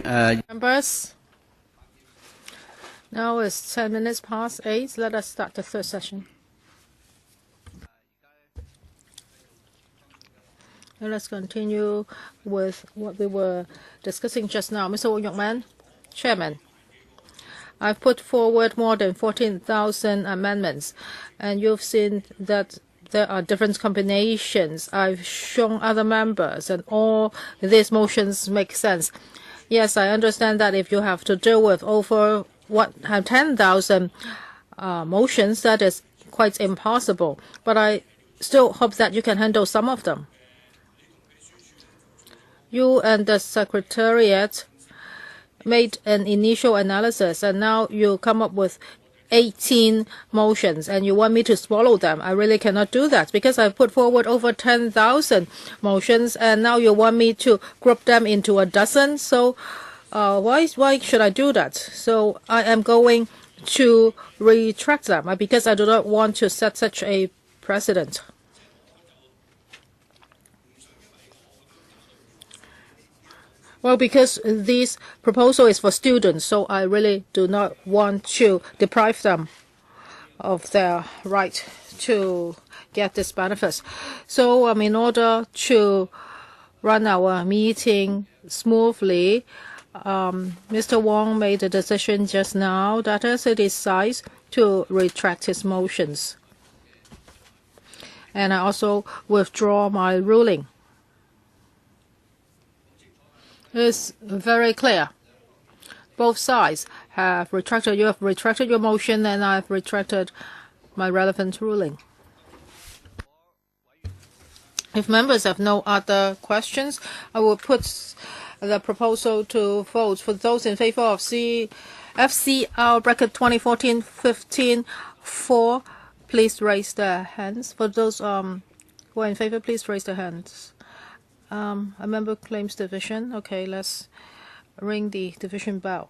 Members, now it's 10 minutes past 8. Let us start the third session. Now let's continue with what we were discussing just now. Mr. Wong Yong-man, Chairman, I've put forward more than 14,000 amendments, and you've seen that there are different combinations. I've shown other members, and all these motions make sense. Yes, I understand that if you have to deal with over 10,000 motions, that is quite impossible. But I still hope that you can handle some of them. You and the Secretariat made an initial analysis, and now you come up with 18 motions, and you want me to swallow them. I really cannot do that because I put forward over 10,000 motions, and now you want me to group them into a dozen. So why should I do that? So I am going to retract them because I do not want to set such a precedent. Well, because this proposal is for students, so I really do not want to deprive them of their right to get this benefits. So in order to run our meeting smoothly, Mr. Wong made a decision just now that is, he decides to retract his motions. And I also withdraw my ruling. It's very clear. Both sides have retracted. You have retracted your motion, and I have retracted my relevant ruling. If members have no other questions, I will put the proposal to vote. For those in favor of FCR bracket 2014-15 4, please raise their hands. For those who are in favor, please raise their hands. A member claims division. Okay, let's ring the division bell.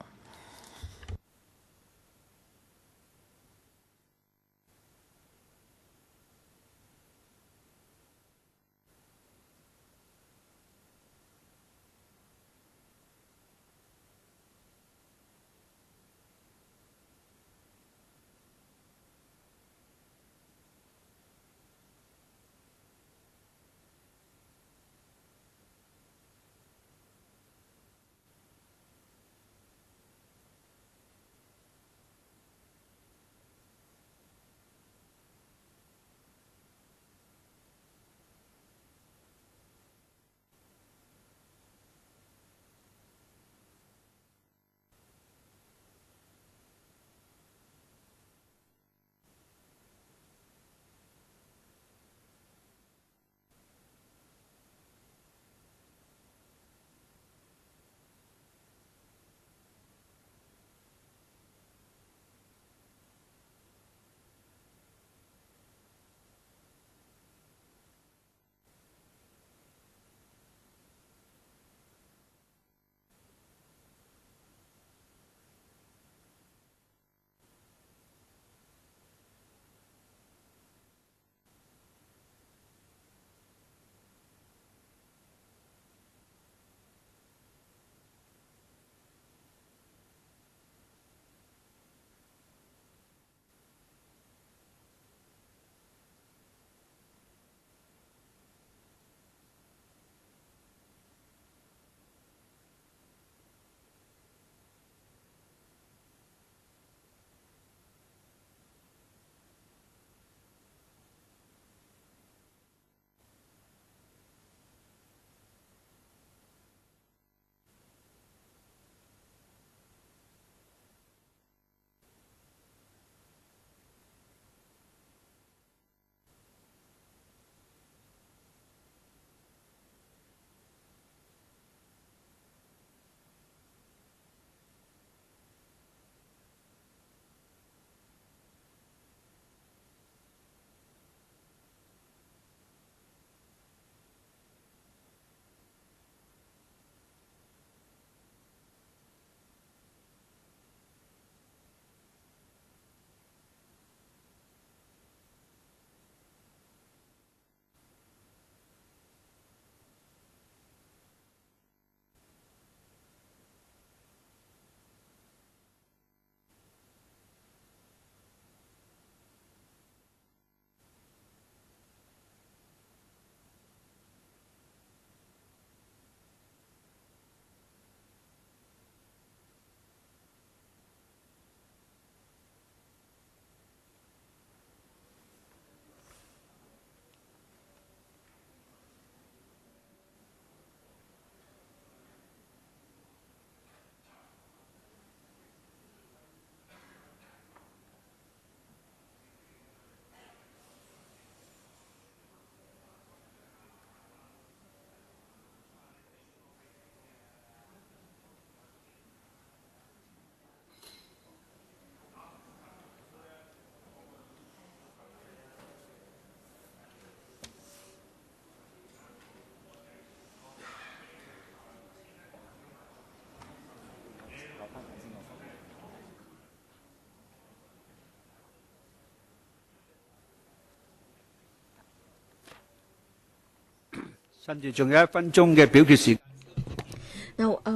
Now,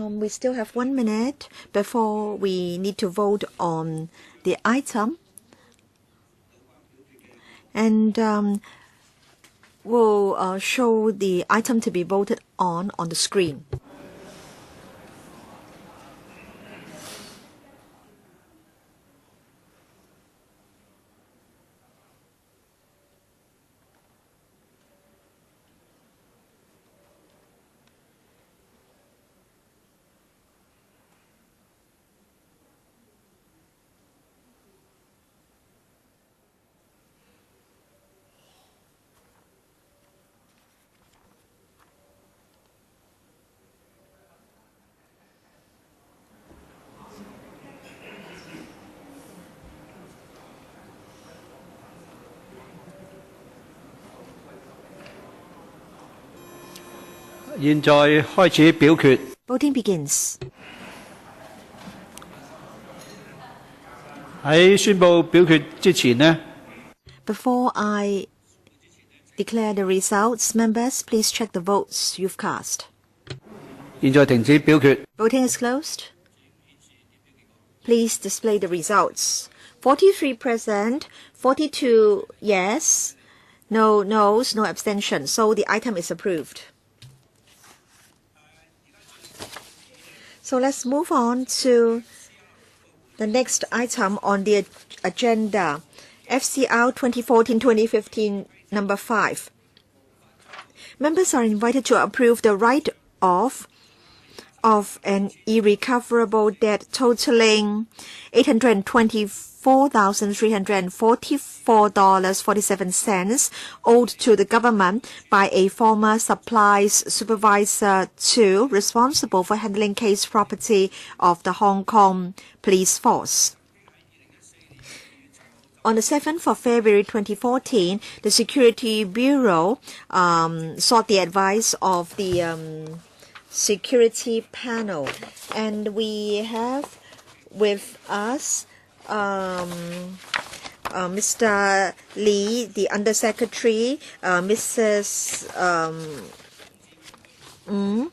we still have 1 minute before we need to vote on the item. And we'll show the item to be voted on the screen. Voting begins. Before I declare the results, members, please check the votes you've cast. Voting is closed. Please display the results. 43 present, 42 yes, no no's, no abstentions. So the item is approved. So let's move on to the next item on the agenda, FCR 2014-2015, number 5. Members are invited to approve the write-off of an irrecoverable debt totaling $824,344.47 owed to the government by a former supplies supervisor 2 responsible for handling case property of the Hong Kong police force. On the 7th of February 2014, the Security Bureau sought the advice of the security panel, and we have with us Mr. Lee, the Undersecretary, Mrs. Ng,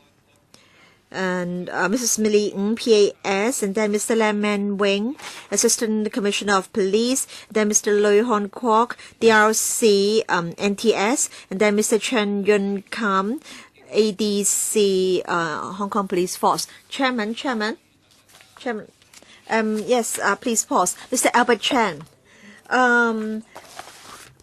and Mrs. Millie Ng, PAS, and then Mr. Lam Man Wing, Assistant Commissioner of Police, then Mr. Lui Hon Kwok, DRC, NTS, and then Mr. Chen Yun Kam, ADC, Hong Kong Police Force. Chairman. Yes, please pause. Mr. Albert Chan.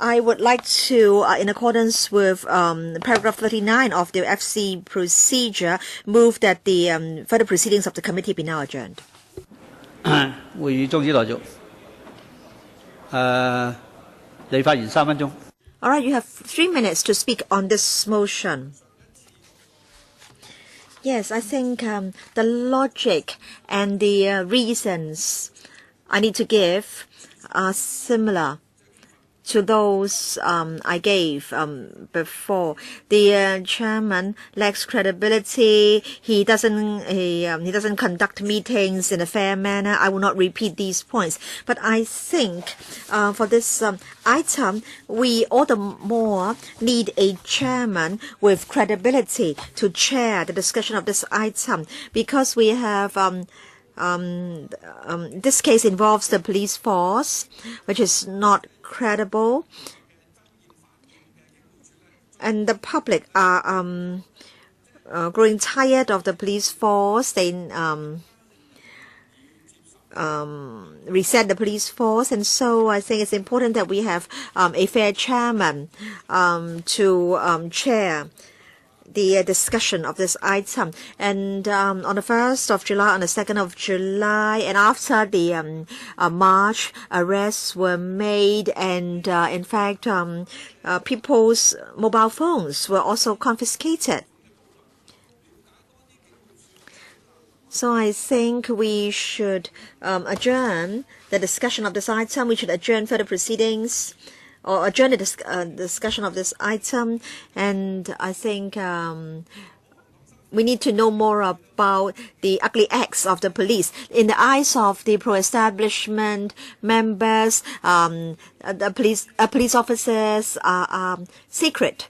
I would like to, in accordance with paragraph 39 of the FC procedure, move that the further proceedings of the committee be now adjourned. 會議終止待續。你發言3分鐘。All right, you have 3 minutes to speak on this motion. Yes, I think the logic and the reasons I need to give are similar to those I gave before. The chairman lacks credibility. He doesn't conduct meetings in a fair manner. I will not repeat these points. But I think for this item, we all the more need a chairman with credibility to chair the discussion of this item, because we have this case involves the police force, which is not credible, and the public are growing tired of the police force. They reset the police force, and so I think it's important that we have a fair chairman to chair the discussion of this item. And on the 1st of July, on the 2nd of July, and after the March, arrests were made, and in fact, people's mobile phones were also confiscated. So I think we should adjourn the discussion of this item. We should adjourn further proceedings, or adjourn the discussion of this item. And I think we need to know more about the ugly acts of the police. In the eyes of the pro-establishment members, the police officers are secret.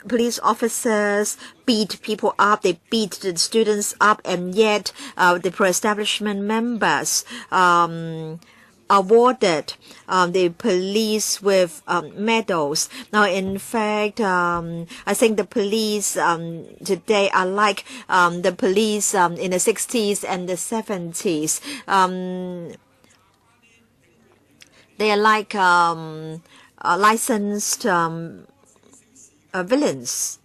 police officers beat people up, they beat the students up, and yet the pro-establishment members awarded the police with medals. Now, in fact, I think the police today are like the police in the 60s and the 70s. They are like licensed villains.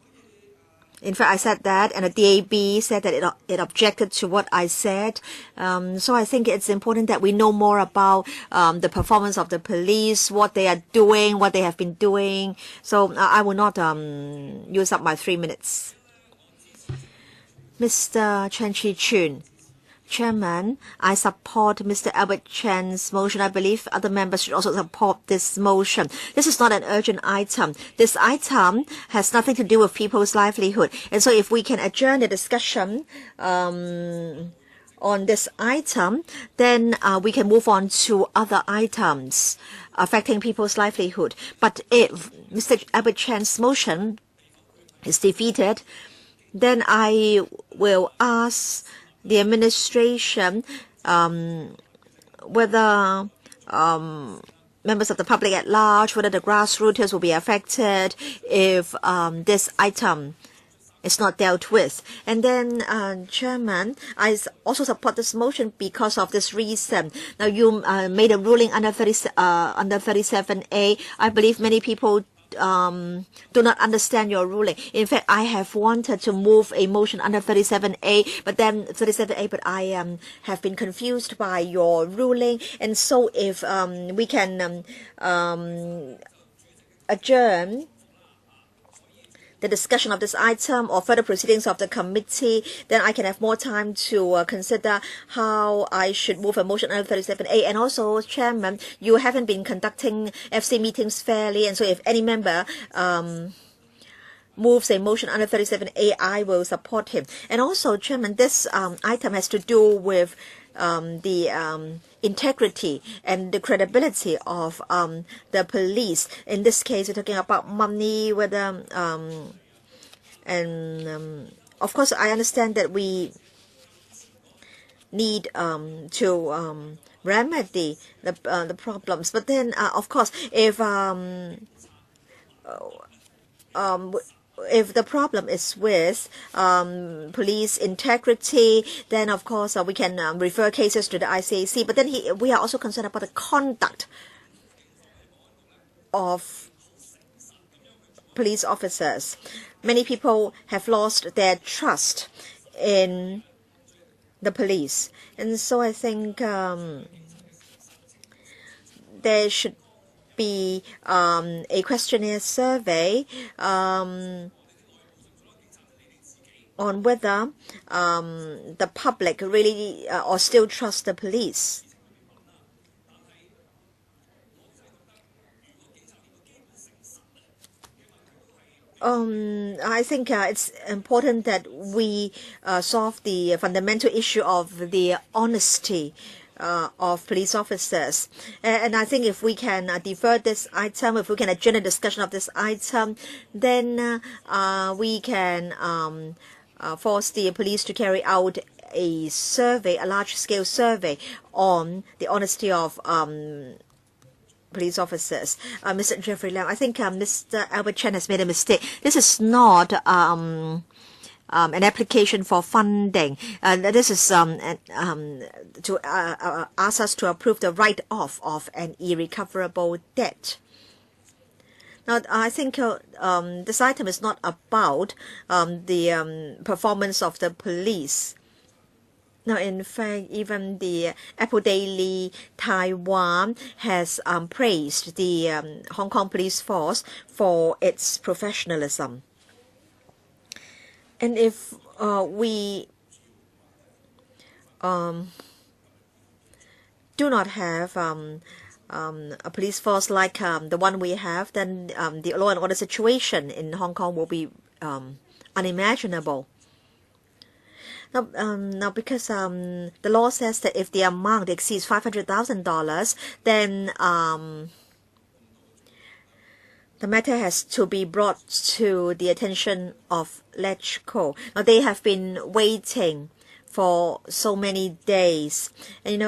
In fact, I said that, and the DAB said that it objected to what I said. So I think it's important that we know more about the performance of the police, what they are doing, what they have been doing. So I will not use up my 3 minutes. Mr. Chen Chi-chun. Chairman, I support Mr. Albert Chan's motion. I believe other members should also support this motion. This is not an urgent item. This item has nothing to do with people's livelihood. And so if we can adjourn the discussion on this item, then we can move on to other items affecting people's livelihood. But if Mr. Albert Chan's motion is defeated, then I will ask the administration whether members of the public at large, whether the grassroots will be affected if this item is not dealt with. And then, Chairman, I also support this motion because of this reason. Now, you made a ruling under 37A. I believe many people do not understand your ruling. In fact, I have wanted to move a motion under 37A, but I have been confused by your ruling. And so if we can adjourn the discussion of this item or further proceedings of the committee, then I can have more time to consider how I should move a motion under 37A. And also, Chairman, you haven't been conducting FC meetings fairly, and so if any member moves a motion under 37A, I will support him. And also, Chairman, this item has to do with the integrity and the credibility of the police. In this case, we're talking about money, whether of course, I understand that we need to remedy the problems. But then, of course, if the problem is with police integrity, then of course we can refer cases to the ICAC. But then we are also concerned about the conduct of police officers. Many people have lost their trust in the police. And so I think there should be a questionnaire survey on whether the public really or still trust the police. I think it's important that we solve the fundamental issue of the honesty of police officers. And I think if we can defer this item, if we can adjourn the discussion of this item, then we can force the police to carry out a survey, a large-scale survey on the honesty of police officers. Mr. Jeffrey Lam, I think Mr. Albert Chen has made a mistake. This is not an application for funding. This is to ask us to approve the write-off of an irrecoverable debt. Now, I think this item is not about the performance of the police. Now, in fact, even the Apple Daily Taiwan has praised the Hong Kong police force for its professionalism. And if we do not have a police force like the one we have, then the law and order situation in Hong Kong will be unimaginable. Now, because the law says that if the amount exceeds $500,000, then the matter has to be brought to the attention of LegCo. Now, they have been waiting for so many days. And,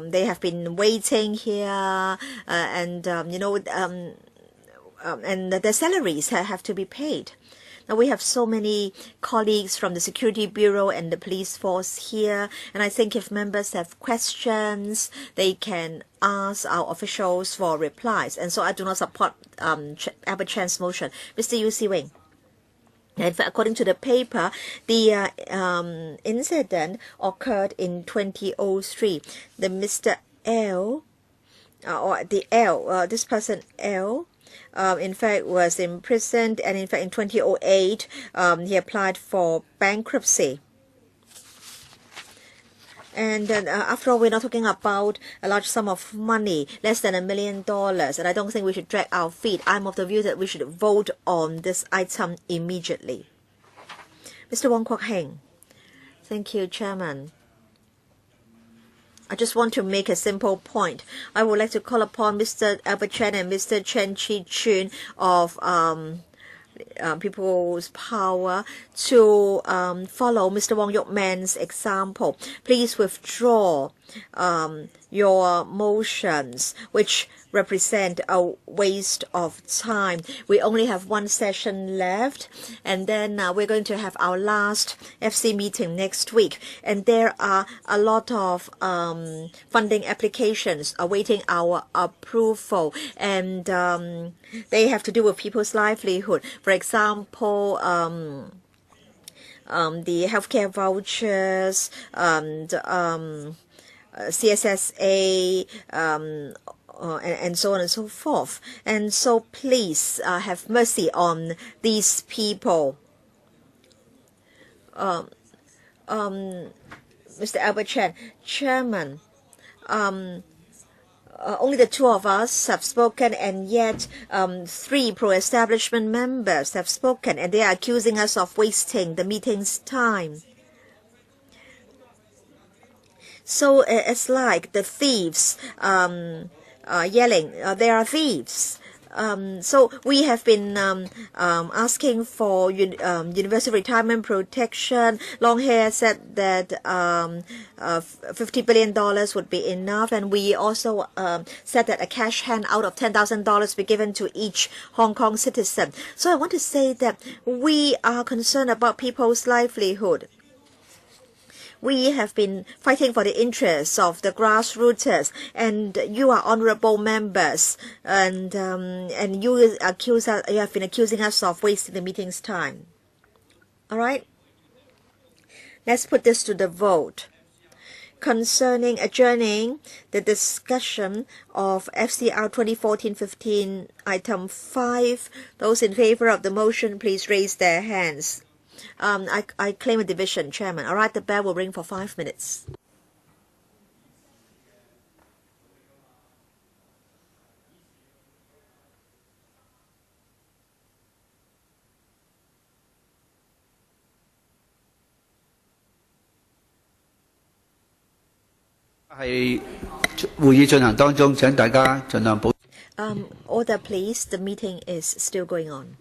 they have been waiting here, and their salaries have to be paid. Now, we have so many colleagues from the Security Bureau and the police force here, and I think if members have questions, they can ask our officials for replies. And so I do not support Albert Chan's motion. Mr. Yu Si-wing. In fact, according to the paper, the incident occurred in 2003. The Mr. L, or the L, this person L, in fact, was imprisoned, and in fact, in 2008, he applied for bankruptcy. And then, after all, we're not talking about a large sum of money, less than $1 million, and I don't think we should drag our feet. I'm of the view that we should vote on this item immediately. Mr. Wong Kwok Heng. Thank you, Chairman. I just want to make a simple point. I would like to call upon Mr. Albert Chan and Mr. Chen Chi-chun of People's Power to follow Mr. Wong Yok Man's example. Please withdraw your motions, which represent a waste of time. We only have one session left, and then we're going to have our last FC meeting next week. And there are a lot of funding applications awaiting our approval, and they have to do with people's livelihood. For example, the healthcare vouchers, CSSA, and so on and so forth. And so please have mercy on these people. Mr. Albert Chan, Chairman, only the two of us have spoken, and yet 3 pro-establishment members have spoken, and they are accusing us of wasting the meeting's time. So it's like the thieves yelling, there are thieves. So we have been asking for universal retirement protection. Long Hair said that $50 billion would be enough, and we also said that a cash handout of $10,000 be given to each Hong Kong citizen. So I want to say that we are concerned about people's livelihood. We have been fighting for the interests of the grassroots, and you are honorable members, and you have been accusing us of wasting the meeting's time. All right, let's put this to the vote. Concerning adjourning the discussion of FCR 2014-15 item 5, those in favor of the motion, please raise their hands. I claim a division, Chairman. All right, the bell will ring for 5 minutes. Order, please. The meeting is still going on.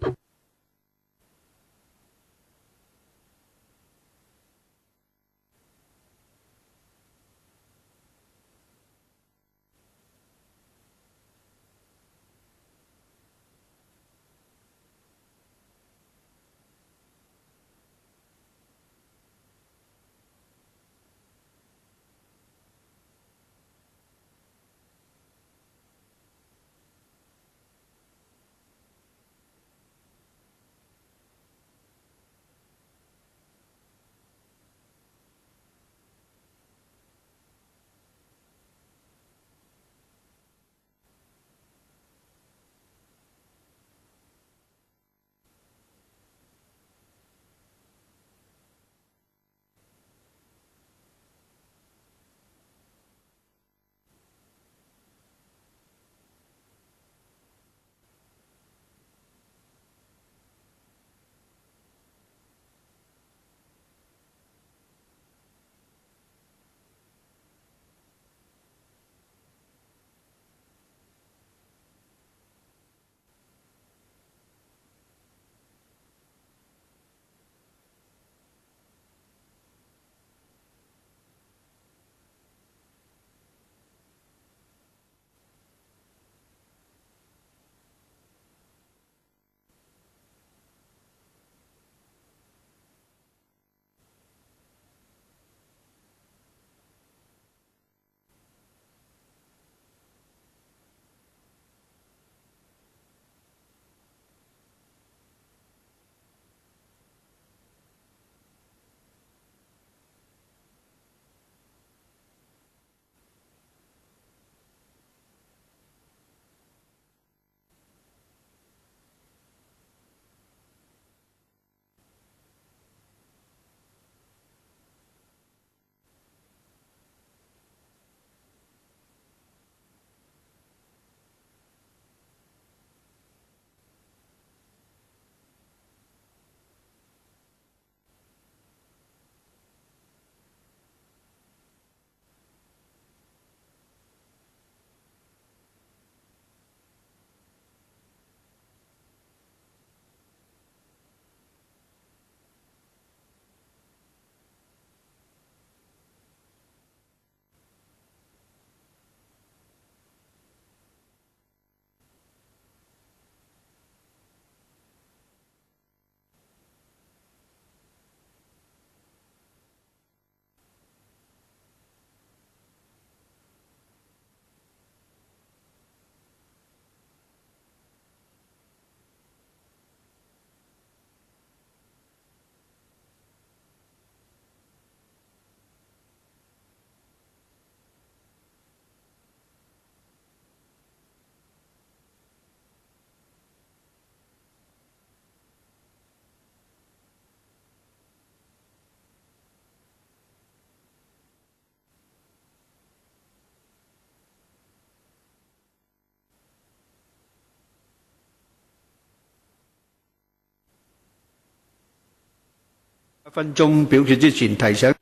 1分鐘表決之前提醒。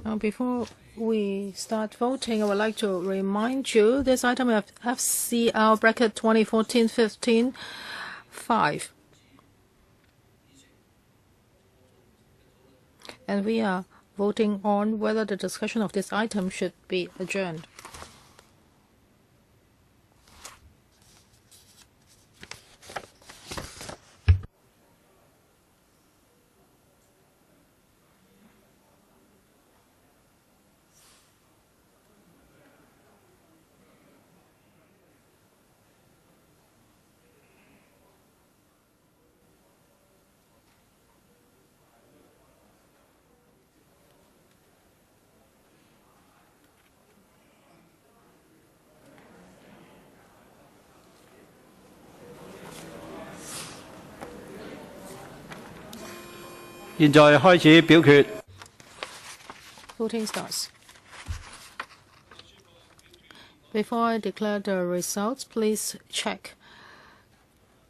Now, before we start voting, I would like to remind you this item of FCL bracket 2014-15-5. And we are voting on whether the discussion of this item should be adjourned.現在開始表決。 Voting starts. Before I declare the results, please check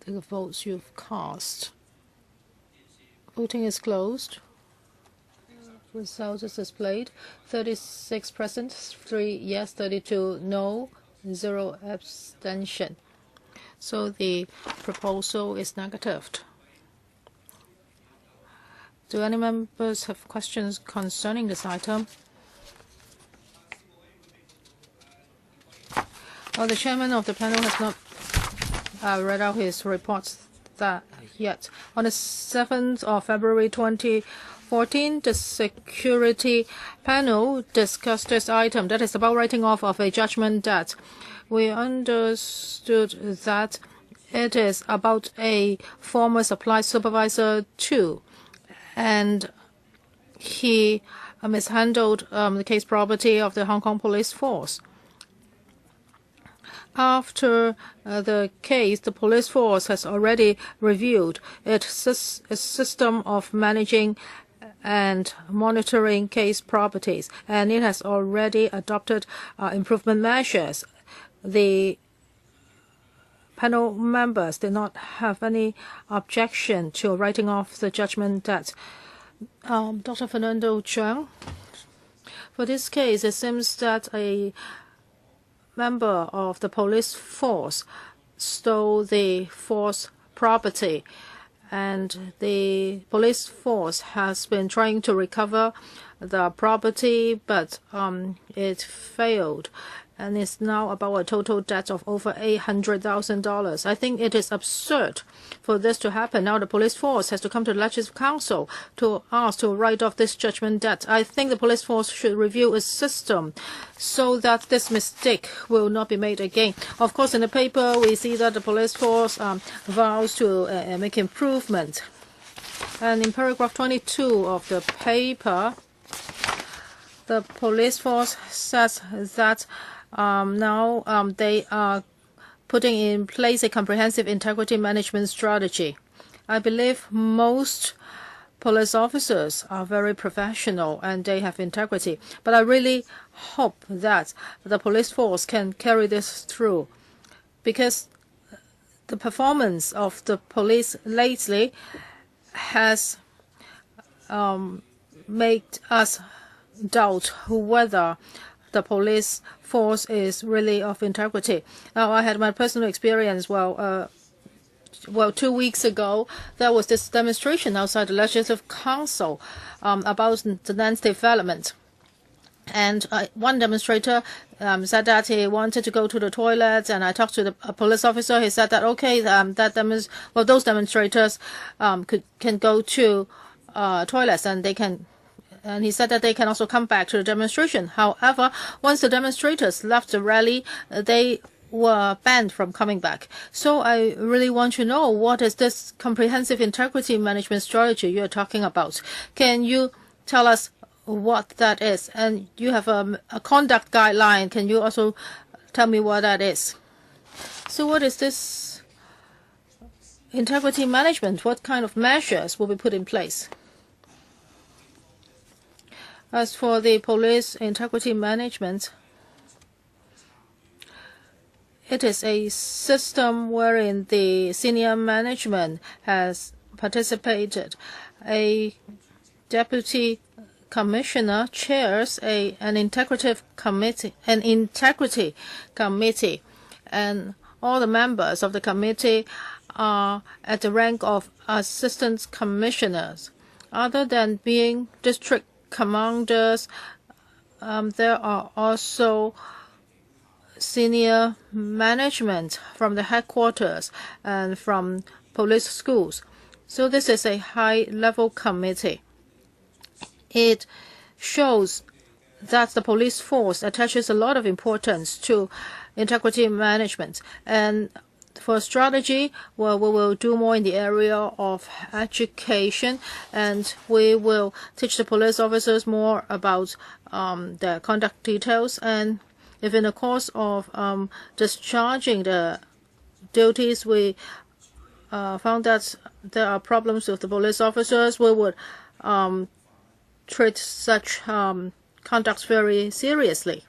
the votes you've cast. Voting is closed. Results is displayed. 36 present, 3 yes, 32 no, 0 abstention. So the proposal is negatived. Do any members have questions concerning this item? The chairman of the panel has not read out his reports yet. On the 7th of February 2014, the security panel discussed this item, that is about writing off of a judgment debt. We understood that it is about a former supply supervisor too, and he mishandled the case property of the Hong Kong police force. After the case, the police force has already reviewed its system of managing and monitoring case properties, and it has already adopted improvement measures. The panel members did not have any objection to writing off the judgment debt. Dr. Fernando Cheung, for this case, it seems that a member of the police force stole the force property, and the police force has been trying to recover the property, but it failed, and it's now about a total debt of over $800,000. I think it is absurd for this to happen. Now the police force has to come to the Legislative Council to ask to write off this judgment debt. I think the police force should review its system so that this mistake will not be made again. Of course, in the paper, we see that the police force vows to make improvement. And in paragraph 22 of the paper, the police force says that now they are putting in place a comprehensive integrity management strategy. I believe most police officers are very professional and they have integrity, but I really hope that the police force can carry this through, because the performance of the police lately has made us doubt whether the police force is really of integrity. Now, I had my personal experience. Well, 2 weeks ago, there was this demonstration outside the Legislative Council about the land development. And one demonstrator said that he wanted to go to the toilet, and I talked to a police officer. He said that, okay, those demonstrators can go to toilets, and they can. And he said that they can also come back to the demonstration. However, once the demonstrators left the rally, they were banned from coming back. So I really want to know, what is this comprehensive integrity management strategy you're talking about? Can you tell us what that is? And you have a conduct guideline. Can you also tell me what that is? So what is this integrity management? What kind of measures will be put in place? As for the police integrity management, it is a system wherein the senior management has participated. A Deputy Commissioner chairs an integrity committee, and all the members of the committee are at the rank of assistant commissioners. Other than being district commanders, there are also senior management from the headquarters and from police schools. So this is a high-level committee. It shows that the police force attaches a lot of importance to integrity management. And for strategy, well, we will do more in the area of education, and we will teach the police officers more about their conduct details. And if in the course of discharging the duties, we found that there are problems with the police officers, we would treat such conduct very seriously.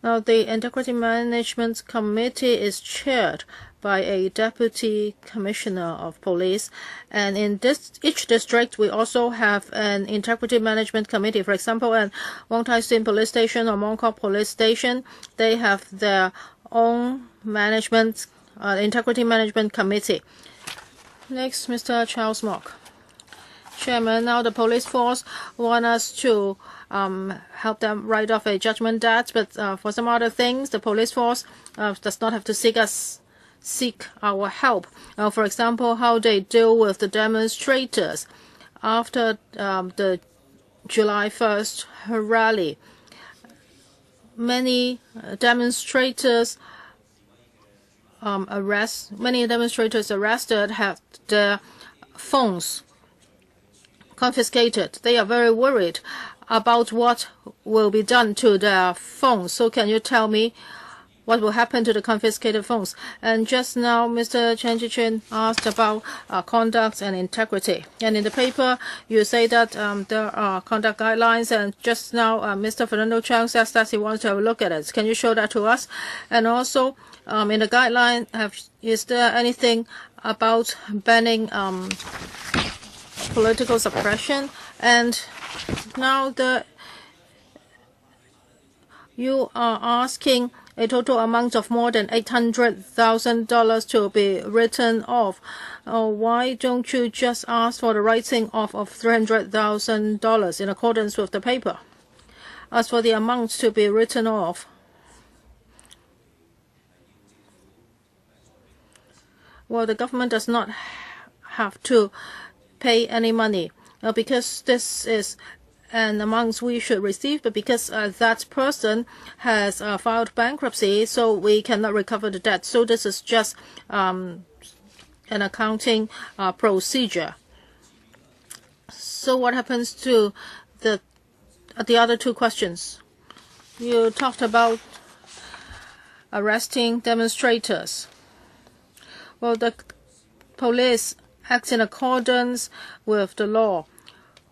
Now, the Integrity Management Committee is chaired by a Deputy Commissioner of Police. And in each district, we also have an Integrity Management Committee. For example, at Wong Tai Sin Police Station or Mong Kok Police Station, they have their own Integrity Management Committee. Next, Mr. Charles Mock. Chairman, now the police force want us to help them write off a judgment debt, but for some other things, the police force does not have to seek our help. For example, how they deal with the demonstrators after the July 1st rally. Many demonstrators arrested have their phones confiscated. They are very worried about what will be done to their phones. So can you tell me what will happen to the confiscated phones? And just now, Mr. Chen Jichen asked about conduct and integrity. And in the paper, you say that there are conduct guidelines. And just now, Mr. Fernando Chang says that he wants to have a look at it. Can you show that to us? And also, in the guideline, is there anything about banning political suppression? And now you are asking a total amount of more than $800,000 to be written off. Why don't you just ask for the writing off of $300,000 in accordance with the paper? As for the amount to be written off, well, the government does not have to pay any money because this is an amount we should receive, but because that person has filed bankruptcy, so we cannot recover the debt. So this is just an accounting procedure. So what happens to the other two questions? You talked about arresting demonstrators. Well, the police acts in accordance with the law.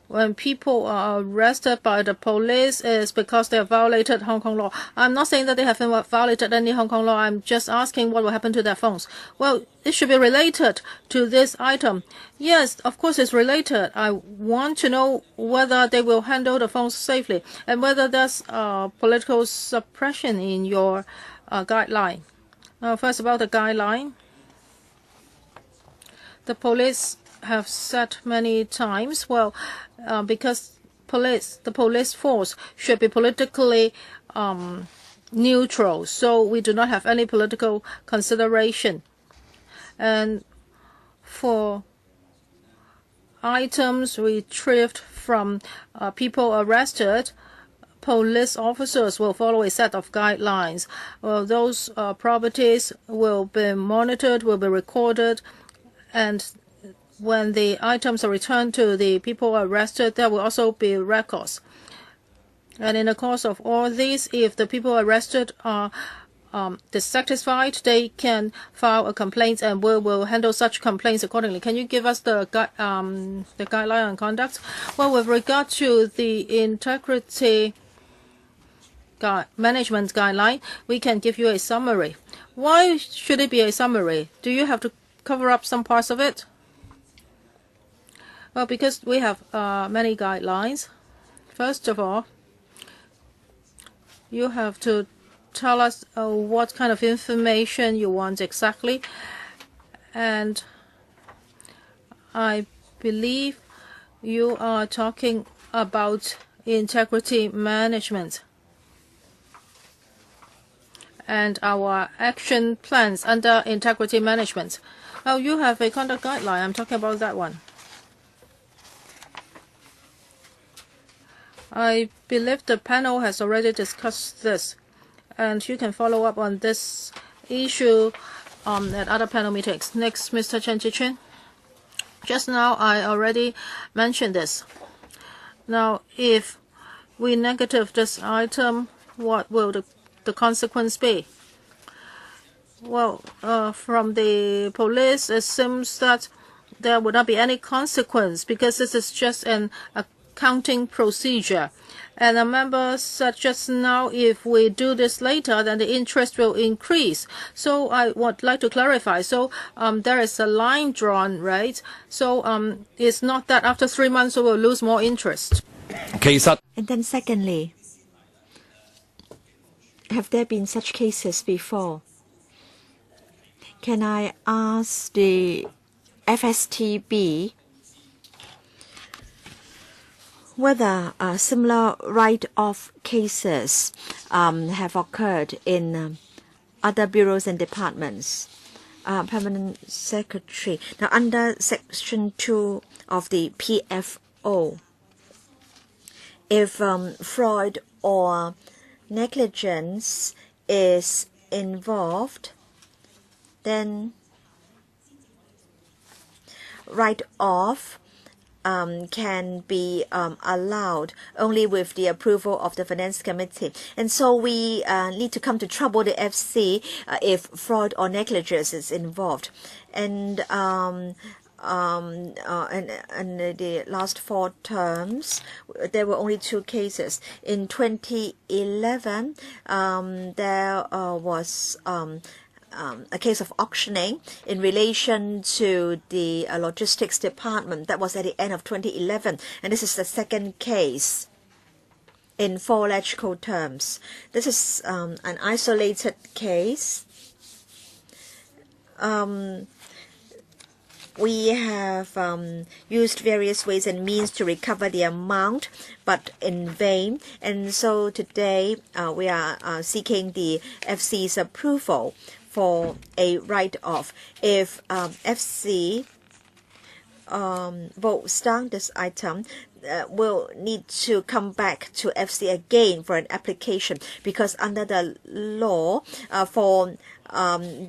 When people are arrested by the police, it's because they have violated Hong Kong law. I'm not saying that they haven't violated any Hong Kong law. I'm just asking what will happen to their phones. Well, it should be related to this item. Yes, of course it's related. I want to know whether they will handle the phones safely and whether there's political suppression in your guideline. First, about the guideline. The police have said many times, well, because the police force should be politically neutral, so we do not have any political consideration. And for items retrieved from people arrested, police officers will follow a set of guidelines. Well, those properties will be monitored, will be recorded, and when the items are returned to the people arrested, there will also be records. And in the course of all these, if the people arrested are dissatisfied, they can file a complaint, and we will handle such complaints accordingly. Can you give us the guideline on conduct? Well, with regard to the integrity management guideline, we can give you a summary. Why should it be a summary? Do you have to cover up some parts of it? Well, because we have many guidelines, first of all, you have to tell us what kind of information you want exactly. And I believe you are talking about integrity management and our action plans under integrity management. Oh, you have a conduct guideline. I'm talking about that one. I believe the panel has already discussed this, and you can follow up on this issue at other panel meetings. Next, Mr. Chen Chi-Chin. Just now, I already mentioned this. Now, if we negative this item, what will the consequence be? Well, from the police, it seems that there would not be any consequence because this is just an accounting procedure. And a member said just now, if we do this later, then the interest will increase. So I would like to clarify. So there is a line drawn, right? So it's not that after 3 months we will lose more interest. And then secondly, have there been such cases before? Can I ask the FSTB whether similar write-off cases have occurred in other bureaus and departments? Permanent Secretary. Now, under Section 2 of the PFO, if fraud or negligence is involved, then write-off can be allowed only with the approval of the Finance Committee. And so we need to come to trouble the FC if fraud or negligence is involved. And the last 4 terms, there were only 2 cases. In 2011, there was a case of auctioning in relation to the logistics department. That was at the end of 2011, and this is the second case in 4 legical terms. This is an isolated case. We have used various ways and means to recover the amount, but in vain. And so today we are seeking the FC's approval for a write-off. If FC votes down this item, will need to come back to FC again for an application, because under the law for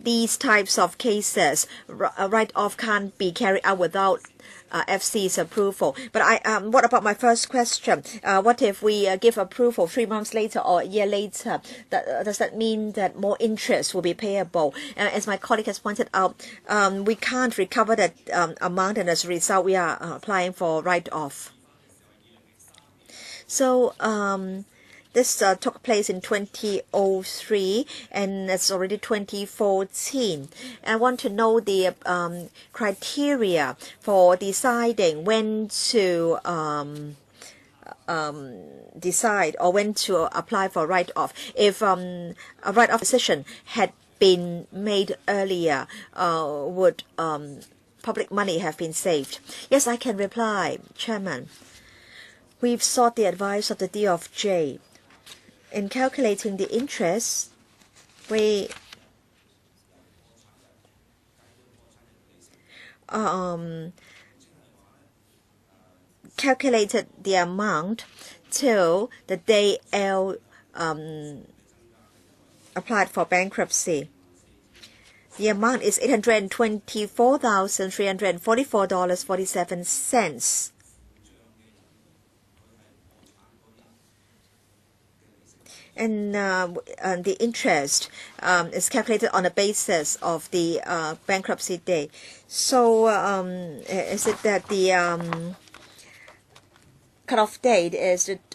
these types of cases, write-off can't be carried out without FC's approval. But what about my first question? What if we give approval 3 months later or a year later? Does that mean that more interest will be payable? As my colleague has pointed out, we can't recover that amount, and as a result, we are applying for write-off. So this took place in 2003, and it's already 2014. I want to know the criteria for deciding when to decide or when to apply for write-off. If a write-off decision had been made earlier, would public money have been saved? Yes, I can reply, Chairman. We've sought the advice of the DOJ. In calculating the interest, we calculated the amount till the day L applied for bankruptcy. The amount is $824,344.47. And the interest is calculated on the basis of the bankruptcy day. So is it that the cutoff date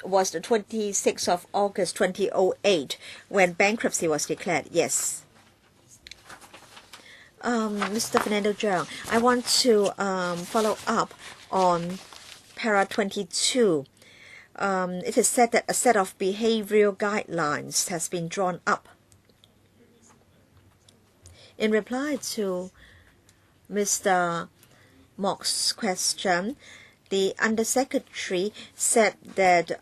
was the 26th of August 2008 when bankruptcy was declared? Yes. Mr. Fernando Zhang, I want to follow up on para 22. It is said that a set of behavioral guidelines has been drawn up. In reply to Mr. Mock's question, the Undersecretary said that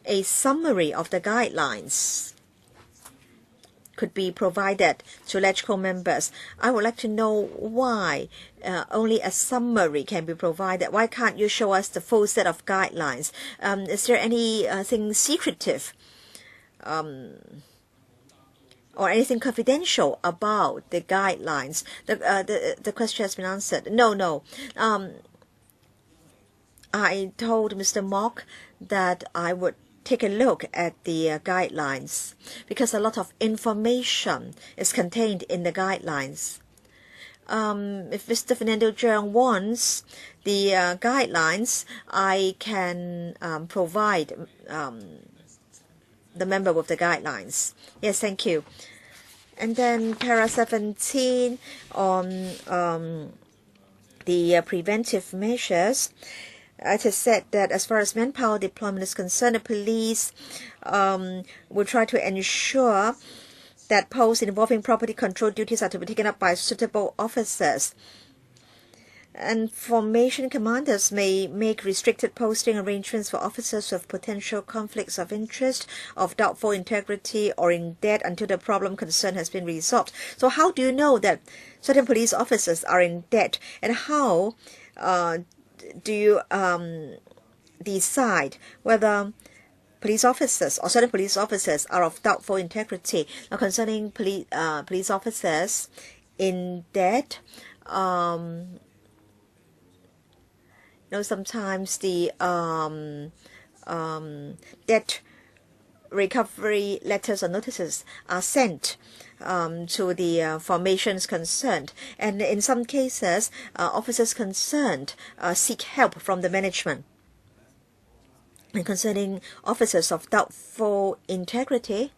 a summary of the guidelines could be provided to LegCo members. I would like to know why only a summary can be provided. Why can't you show us the full set of guidelines? Is there anything secretive or anything confidential about the guidelines? The question has been answered. No. I told Mr. Mock that I would take a look at the guidelines because a lot of information is contained in the guidelines. If Mr. Fernando Cheung wants the guidelines, I can provide the member with the guidelines. Yes, thank you. And then para 17 on the preventive measures. It is said that as far as manpower deployment is concerned, the police will try to ensure that posts involving property control duties are to be taken up by suitable officers. And formation commanders may make restricted posting arrangements for officers with potential conflicts of interest, of doubtful integrity, or in debt until the problem concerned has been resolved. So how do you know that certain police officers are in debt, and how do you decide whether police officers or certain police officers are of doubtful integrity? Now, concerning police officers in debt, sometimes the debt recovery letters or notices are sent to the formations concerned, and in some cases officers concerned seek help from the management. And concerning officers of doubtful integrity,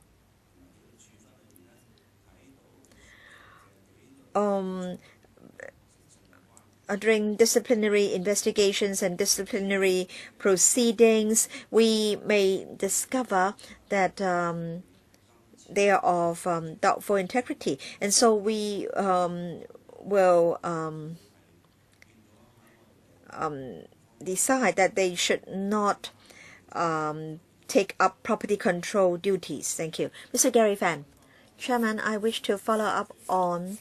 during disciplinary investigations and disciplinary proceedings, we may discover that they are of doubtful integrity, and so we will decide that they should not take up property control duties. Thank you. Mr. Gary Fan. Chairman, I wish to follow up on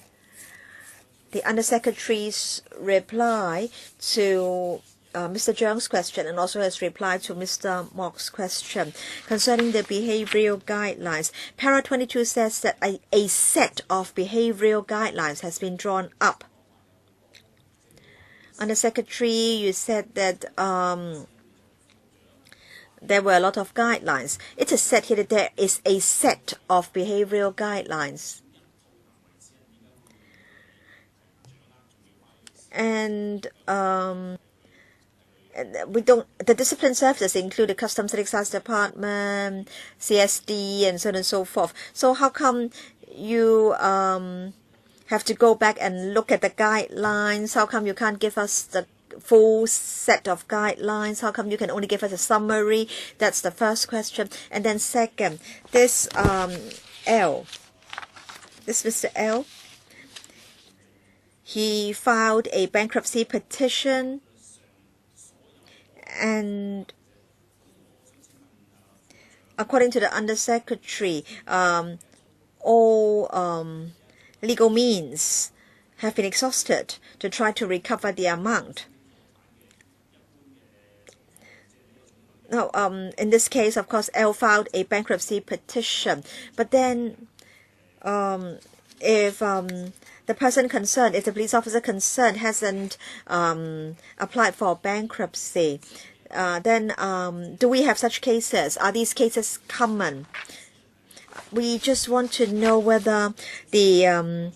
the Undersecretary's reply to Mr. Cheung's question, and also his reply to Mr. Mock's question concerning the behavioral guidelines. Para 22 says that a set of behavioral guidelines has been drawn up. Undersecretary, you said that there were a lot of guidelines. It is said here that there is a set of behavioral guidelines. And the discipline services include the Customs and Excise Department, CSD, and so on and so forth. So how come you have to go back and look at the guidelines? How come you can't give us the full set of guidelines? How come you can only give us a summary? That's the first question. And then second, this Mr. L, he filed a bankruptcy petition, and according to the Undersecretary, all legal means have been exhausted to try to recover the amount. Now, in this case, of course, L filed a bankruptcy petition, but then if the person concerned, if the police officer concerned hasn't applied for bankruptcy, then do we have such cases? Are these cases common? We just want to know whether the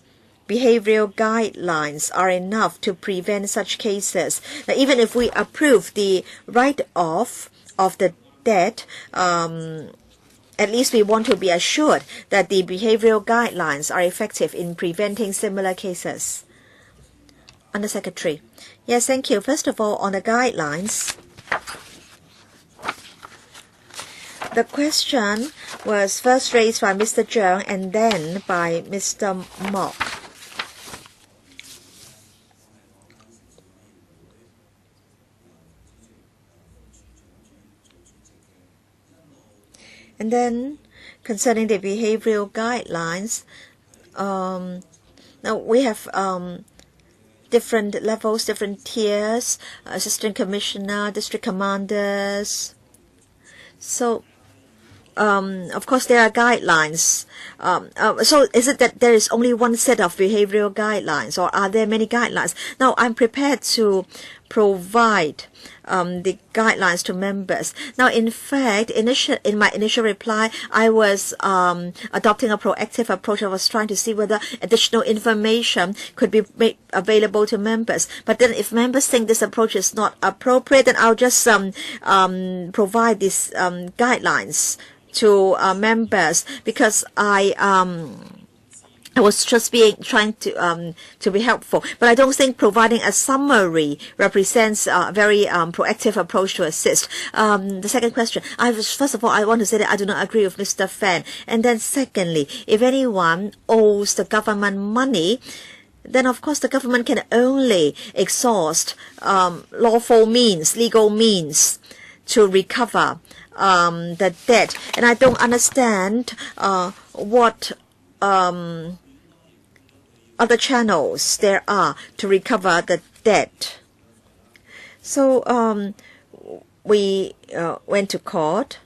behavioral guidelines are enough to prevent such cases. Now, even if we approve the write-off of the debt, at least we want to be assured that the behavioral guidelines are effective in preventing similar cases. Undersecretary. Yes, thank you. First of all, on the guidelines, the question was first raised by Mr. Zhang and then by Mr. Mok. And then concerning the behavioral guidelines, now we have different levels, different tiers, assistant commissioner, district commanders. So of course, there are guidelines. So is it that there is only one set of behavioral guidelines, or are there many guidelines? Now, I'm prepared to provide the guidelines to members. Now, in fact, in my initial reply, I was adopting a proactive approach. I was trying to see whether additional information could be made available to members. But then if members think this approach is not appropriate, then I'll just provide these guidelines to members, because I was just trying to be helpful, but I don't think providing a summary represents a very proactive approach to assist. The second question, first of all, I want to say that I do not agree with Mr. Fan, and then secondly, if anyone owes the government money, then of course the government can only exhaust lawful means, legal means to recover the debt. And I don't understand what other channels there are to recover the debt. So we went to court.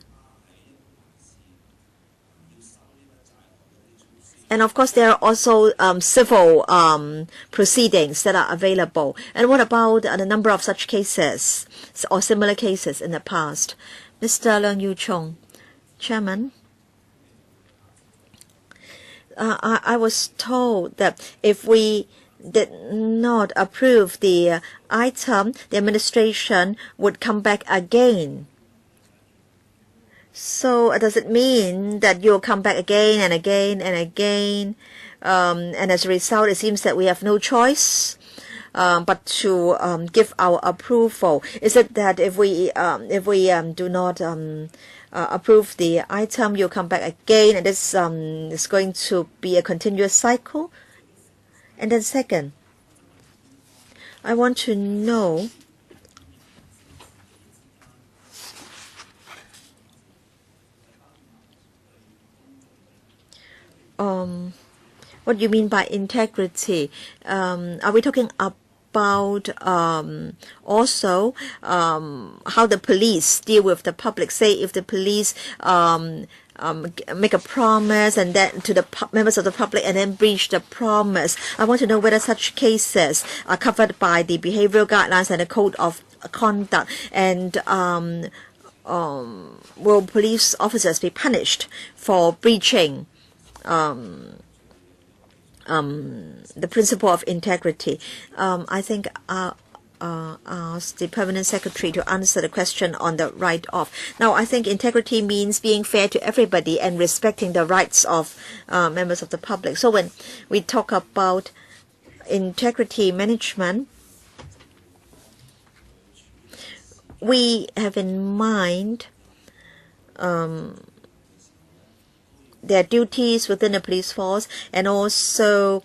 And of course, there are also civil proceedings that are available. And what about the number of such cases or similar cases in the past? Mr. Leung Yu Chung, Chairman. I was told that if we did not approve the item, the administration would come back again. So does it mean that you'll come back again and again and again? And as a result, it seems that we have no choice but to give our approval. Is it that if we do not approve the item, you'll come back again, and this is going to be a continuous cycle? And then second, I want to know what you mean by integrity. Are we talking about also how the police deal with the public? Say if the police make a promise and then to the members of the public and then breach the promise. I want to know whether such cases are covered by the behavioral guidelines and the code of conduct, and will police officers be punished for breaching the principle of integrity? I think ask the Permanent Secretary to answer the question on the write-off. Now, I think integrity means being fair to everybody and respecting the rights of members of the public. So when we talk about integrity management, we have in mind their duties within the police force, and also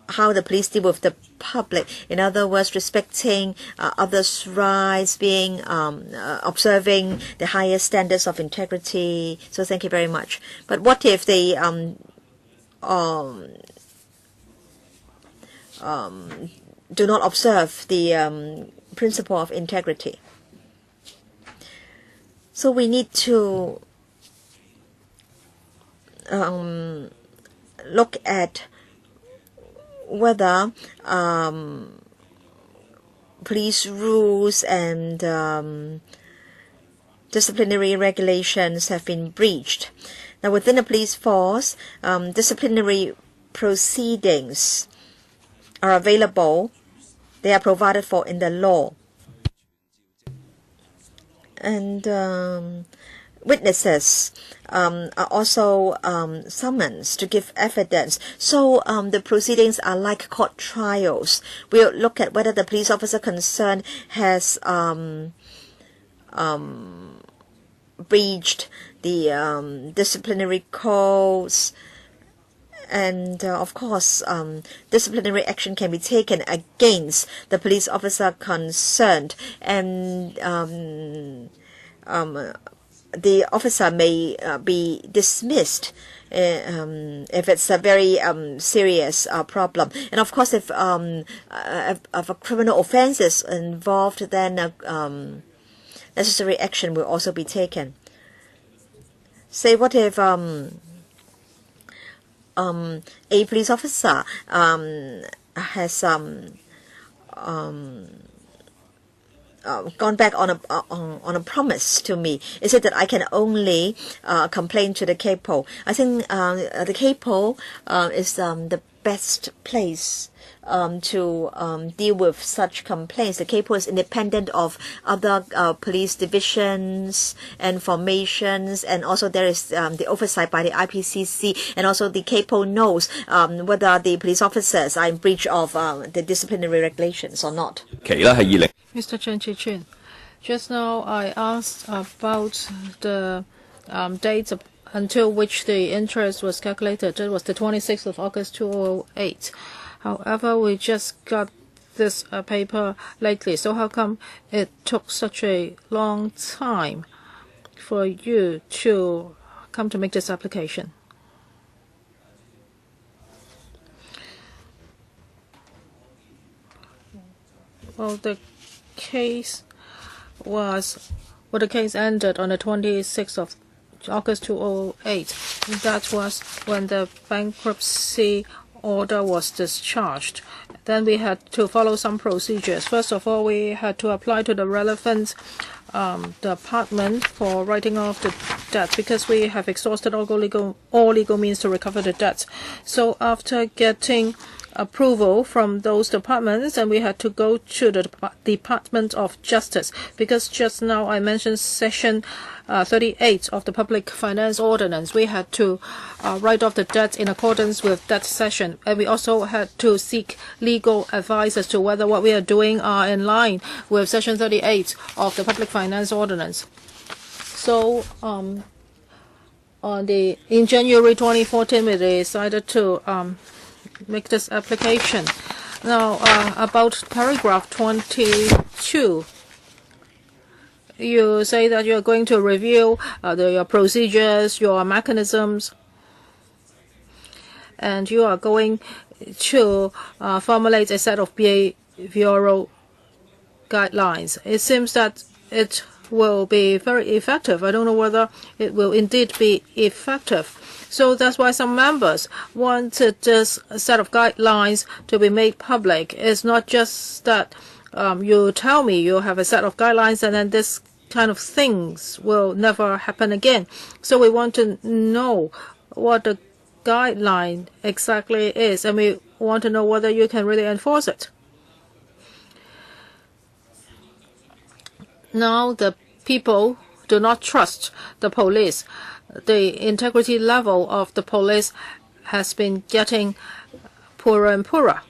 how the police deal with the public. In other words, respecting others' rights, being observing the highest standards of integrity. So thank you very much. But what if they do not observe the principle of integrity? So we need to look at whether police rules and disciplinary regulations have been breached. Now, within the police force, disciplinary proceedings are available. They are provided for in the law. And witnesses are also summoned to give evidence. So the proceedings are like court trials. We'll look at whether the police officer concerned has breached the disciplinary codes. And of course, disciplinary action can be taken against the police officer concerned, and the officer may be dismissed if it's a very serious problem. And of course, if a criminal offense is involved, then necessary action will also be taken. Say, what if a police officer has gone back on a promise to me? Is it that I can only complain to the capo? I think the capo is the best place to deal with such complaints. The capo is independent of other police divisions and formations, and also there is the oversight by the IPCC, and also the capo knows whether the police officers are in breach of the disciplinary regulations or not. Mr. Chen Chi-chin, just now I asked about the dates until which the interest was calculated. It was the 26th of August 2008. However, we just got this paper lately. So how come it took such a long time for you to come to make this application? Well, the case ended on the 26th of August 2008. That was when the bankruptcy order was discharged. Then we had to follow some procedures. First of all, we had to apply to the relevant department for writing off the debt, because we have exhausted all legal means to recover the debt. So after getting approval from those departments, and we had to go to the Department of Justice, because just now I mentioned Section 38 of the Public Finance Ordinance. We had to write off the debt in accordance with that section, and we also had to seek legal advice as to whether what we are doing are in line with Section 38 of the Public Finance Ordinance. So in January 2014, we decided to make this application. Now, about paragraph 22, you say that you're going to review your procedures, your mechanisms, and you are going to formulate a set of behavioral guidelines. It seems that it will be very effective. I don't know whether it will indeed be effective. So that's why some members wanted this set of guidelines to be made public. It's not just that you tell me you have a set of guidelines and then this kind of things will never happen again. So we want to know what the guideline exactly is, and we want to know whether you can really enforce it. Now the people do not trust the police. The integrity level of the police has been getting poorer and poorer.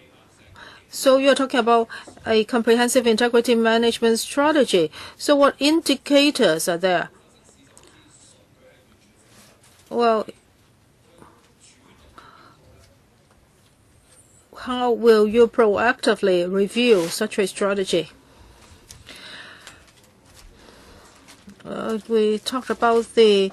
So you're talking about a comprehensive integrity management strategy. So what indicators are there? Well, how will you proactively review such a strategy? We talked about the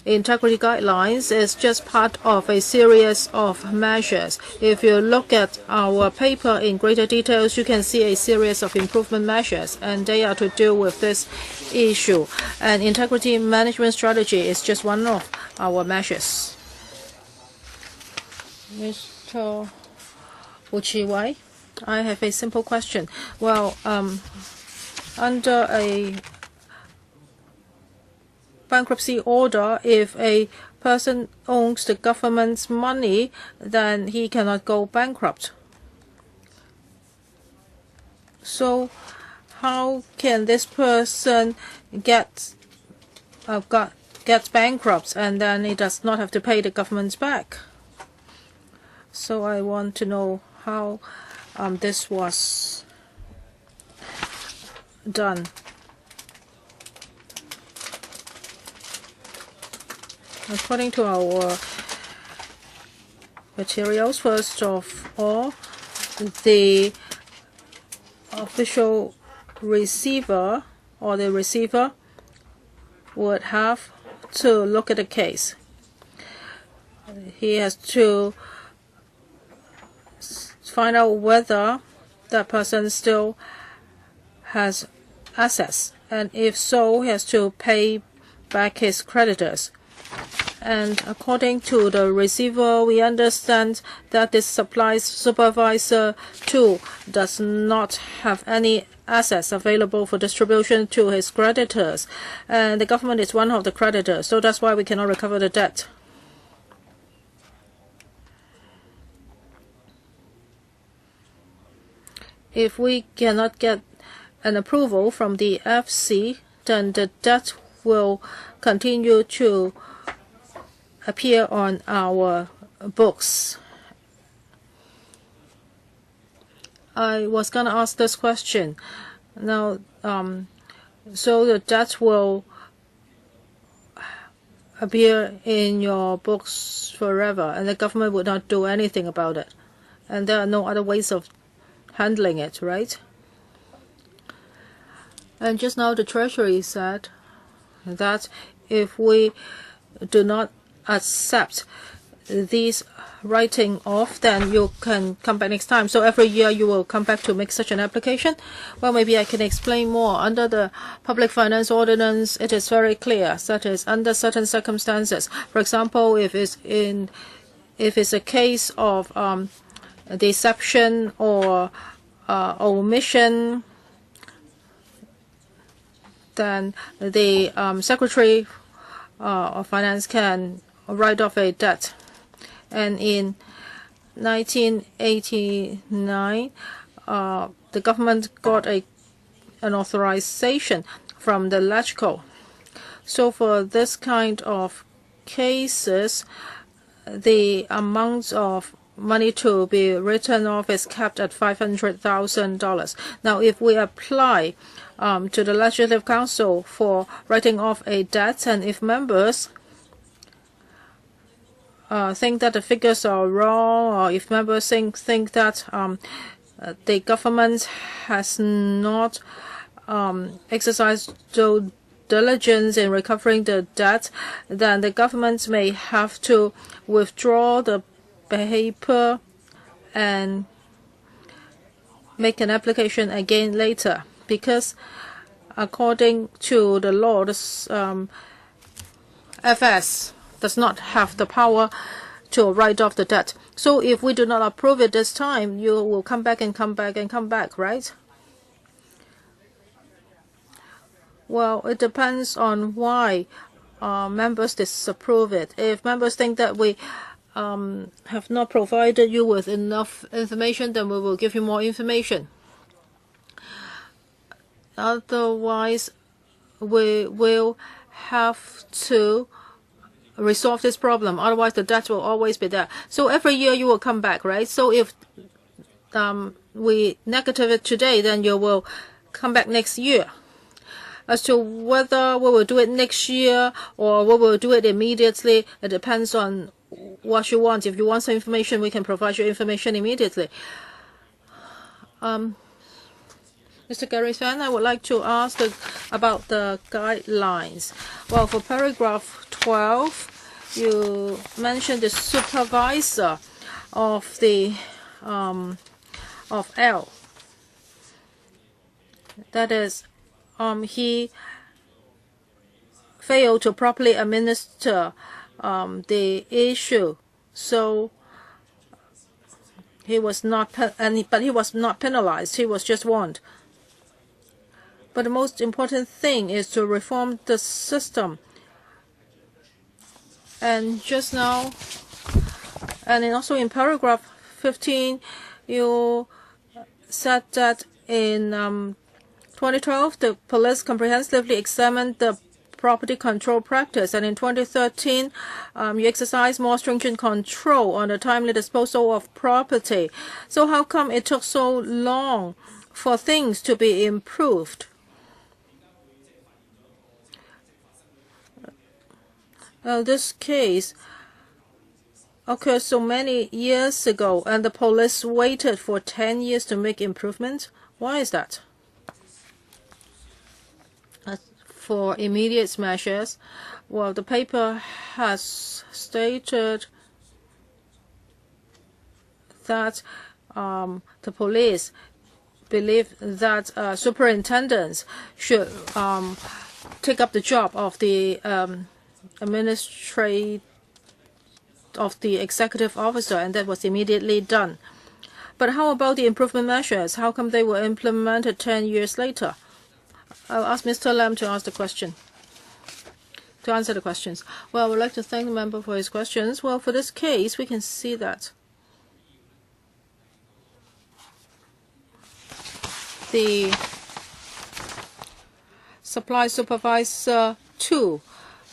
integrity guidelines is just part of a series of measures. If you look at our paper in greater details, you can see a series of improvement measures, and they are to deal with this issue. And integrity management strategy is just one of our measures. Mr. Uchiwai, I have a simple question. Well, under a bankruptcy order, if a person owns the government's money, then he cannot go bankrupt. So how can this person get gets bankrupt and then it does not have to pay the government back. So I want to know how this was done. According to our materials, first of all, the official receiver or the receiver would have to look at the case. He has to find out whether that person still has assets, and if so, he has to pay back his creditors. And according to the receiver, we understand that this supplies supervisor too does not have any assets available for distribution to his creditors. And the government is one of the creditors, so that's why we cannot recover the debt. If we cannot get an approval from the FC, then the debt will continue to appear on our books. I was going to ask this question. Now, so the debt will appear in your books forever, and the government would not do anything about it. And there are no other ways of handling it, right? And just now the Treasury said that if we do not accept these writing off, then you can come back next time. So every year you will come back to make such an application. Well, maybe I can explain more. Under the Public Finance Ordinance, it is very clear. That is, under certain circumstances, for example, if it's a case of deception or omission, then the Secretary of Finance can write off a debt. And in 1989, the government got an authorization from the LegCo. So for this kind of cases, the amount of money to be written off is capped at $500,000. Now, if we apply to the Legislative Council for writing off a debt, and if members think that the figures are wrong, or if members think that the government has not exercised due diligence in recovering the debt, then the government may have to withdraw the paper and make an application again later, because according to the law, this FS does not have the power to write off the debt. So if we do not approve it this time, you will come back and come back and come back, right? Well, it depends on why members disapprove it. If members think that we have not provided you with enough information, then we will give you more information. Otherwise, we will have to resolve this problem. Otherwise, the debt will always be there. So every year you will come back, right? So if we negative it today, then you will come back next year. As to whether we will do it next year or we will do it immediately, it depends on what you want. If you want some information, we can provide you information immediately. Mr. Gary Fan, I would like to ask about the guidelines. Well, for paragraph 12, you mentioned the supervisor of the of L. That is, he failed to properly administer the issue, so he was not, but he was not penalized. He was just warned. But the most important thing is to reform the system. And just now, and also in paragraph 15, you said that in 2012, the police comprehensively examined the property control practice. And in 2013, you exercised more stringent control on the timely disposal of property. So how come it took so long for things to be improved? This case occurred so many years ago, and the police waited for 10 years to make improvements. Why is that? For immediate measures, well, the paper has stated that the police believe that superintendents should take up the job of the executive officer, and that was immediately done. But how about the improvement measures? How come they were implemented 10 years later? I'll ask Mr. Lam to answer the questions. Well, I would like to thank the member for his questions. Well, for this case, we can see that the supply supervisor 2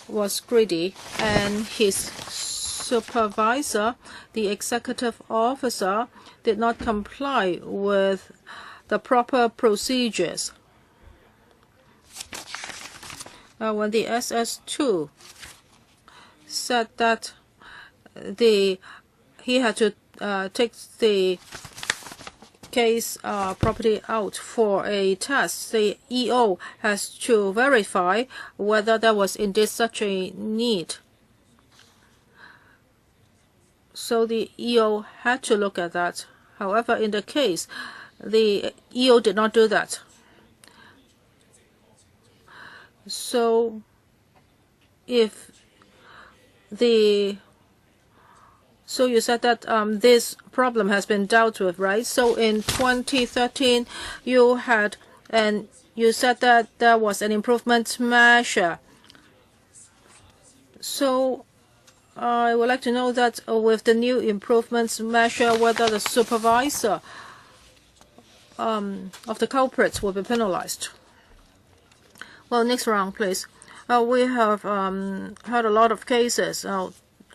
was greedy, and his supervisor, the executive officer, did not comply with the proper procedures. When the SS2 said that he had to take the case property out for a test, the EO has to verify whether there was indeed such a need. So the EO had to look at that. However, in the case, the EO did not do that. So you said that this problem has been dealt with, right? So in 2013, you said that there was an improvement measure. So I would like to know that with the new improvements measure, whether the supervisor of the culprits will be penalized. Well, next round, please. We have heard a lot of cases.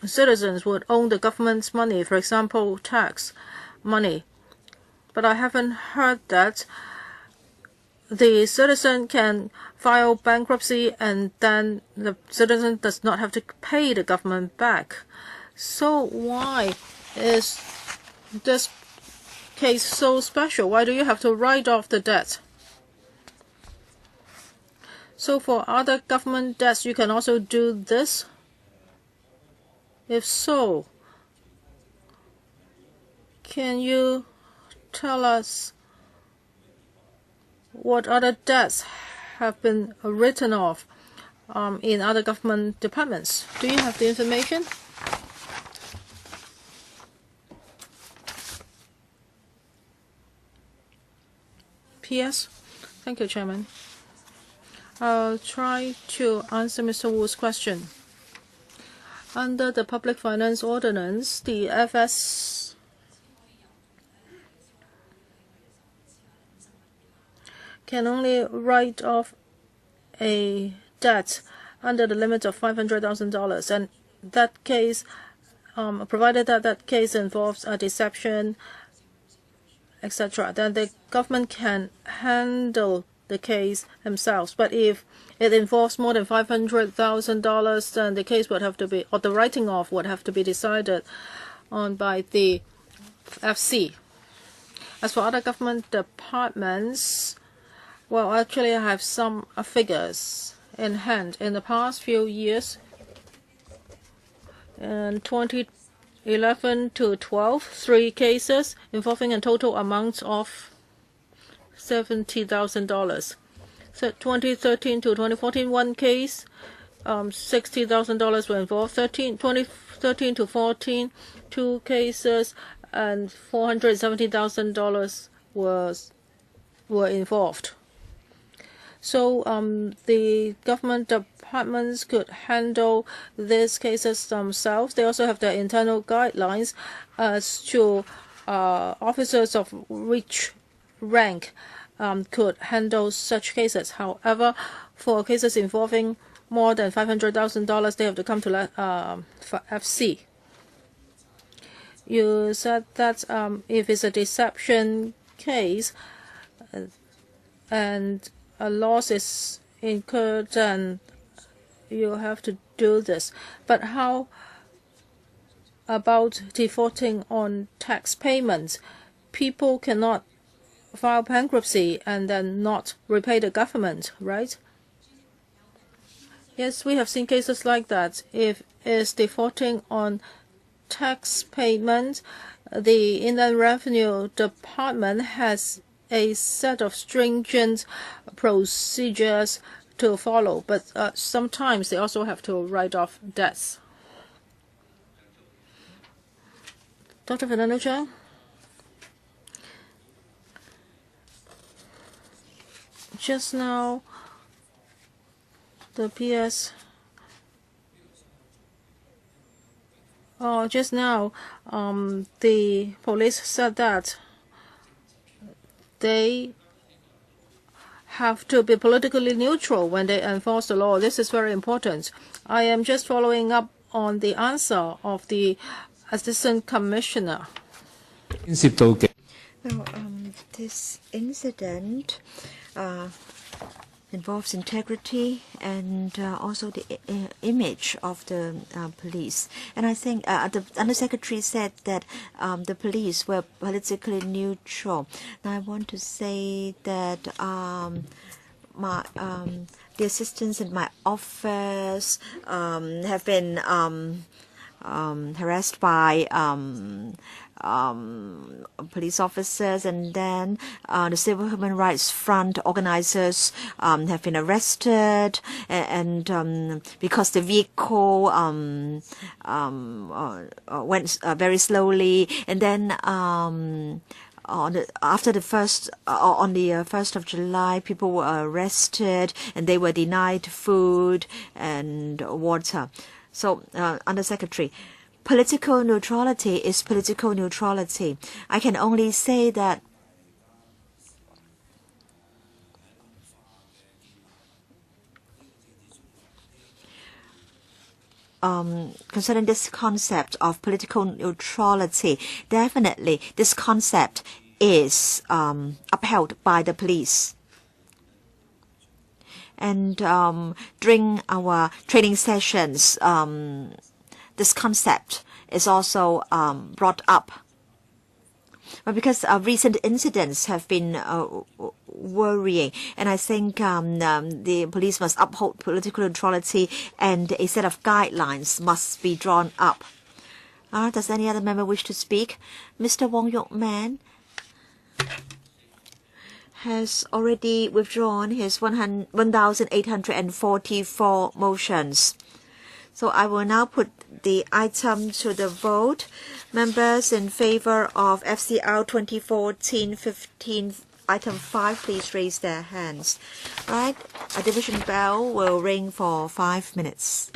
Citizens would own the government's money, for example, tax money. But I haven't heard that the citizen can file bankruptcy and then the citizen does not have to pay the government back. So why is this case so special? Why do you have to write off the debt? So for other government debts, you can also do this? If so, can you tell us what other debts have been written off in other government departments? Do you have the information? P.S. Thank you, Chairman. I'll try to answer Mr. Wu's question. Under the Public Finance Ordinance, the FS can only write off a debt under the limit of $500,000, and that case, provided that that case involves a deception, etc., then the government can handle the case themselves. But if it involves more than $500,000, then the case would have to be, or the writing off would have to be decided on by the FC. As for other government departments, well, actually I have some figures in hand. In the past few years, in 2011 to 12, 3 cases involving a total amount of $70,000. So 2013 to 2014, 1 case, $60,000 were involved. 2013 to 14, 2 cases, and $470,000 were involved. So the government departments could handle these cases themselves. They also have their internal guidelines as to officers of which rank could handle such cases. However, for cases involving more than $500,000, they have to come to for FC. You said that if it's a deception case and a loss is incurred, then you have to do this. But how about defaulting on tax payments? People cannot file bankruptcy and then not repay the government, right? Yes, we have seen cases like that. If it's defaulting on tax payment, the Inland Revenue Department has a set of stringent procedures to follow, but sometimes they also have to write off debts. Dr. Fernando Cheung? Just now, the PS. Just now, the police said that they have to be politically neutral when they enforce the law. This is very important. I am just following up on the answer of the Assistant Commissioner. Well, this incident involves integrity and also the image of the police. And I think the Undersecretary said that the police were politically neutral. Now I want to say that the assistants in my office have been harassed by police officers, and then the Civil Human Rights Front organizers have been arrested, and because the vehicle went very slowly, and then on the 1st of July, people were arrested and they were denied food and water. So, Undersecretary, political neutrality is political neutrality. I can only say that concerning this concept of political neutrality, definitely this concept is upheld by the police. And during our training sessions, this concept is also brought up. But because recent incidents have been worrying, and I think the police must uphold political neutrality, and a set of guidelines must be drawn up. Does any other member wish to speak? Mr. Wong Yok Man has already withdrawn his 1,844 motions. So I will now put the item to the vote. Members in favor of FCR 2014-15 item 5, please raise their hands. Right, a division bell will ring for 5 minutes.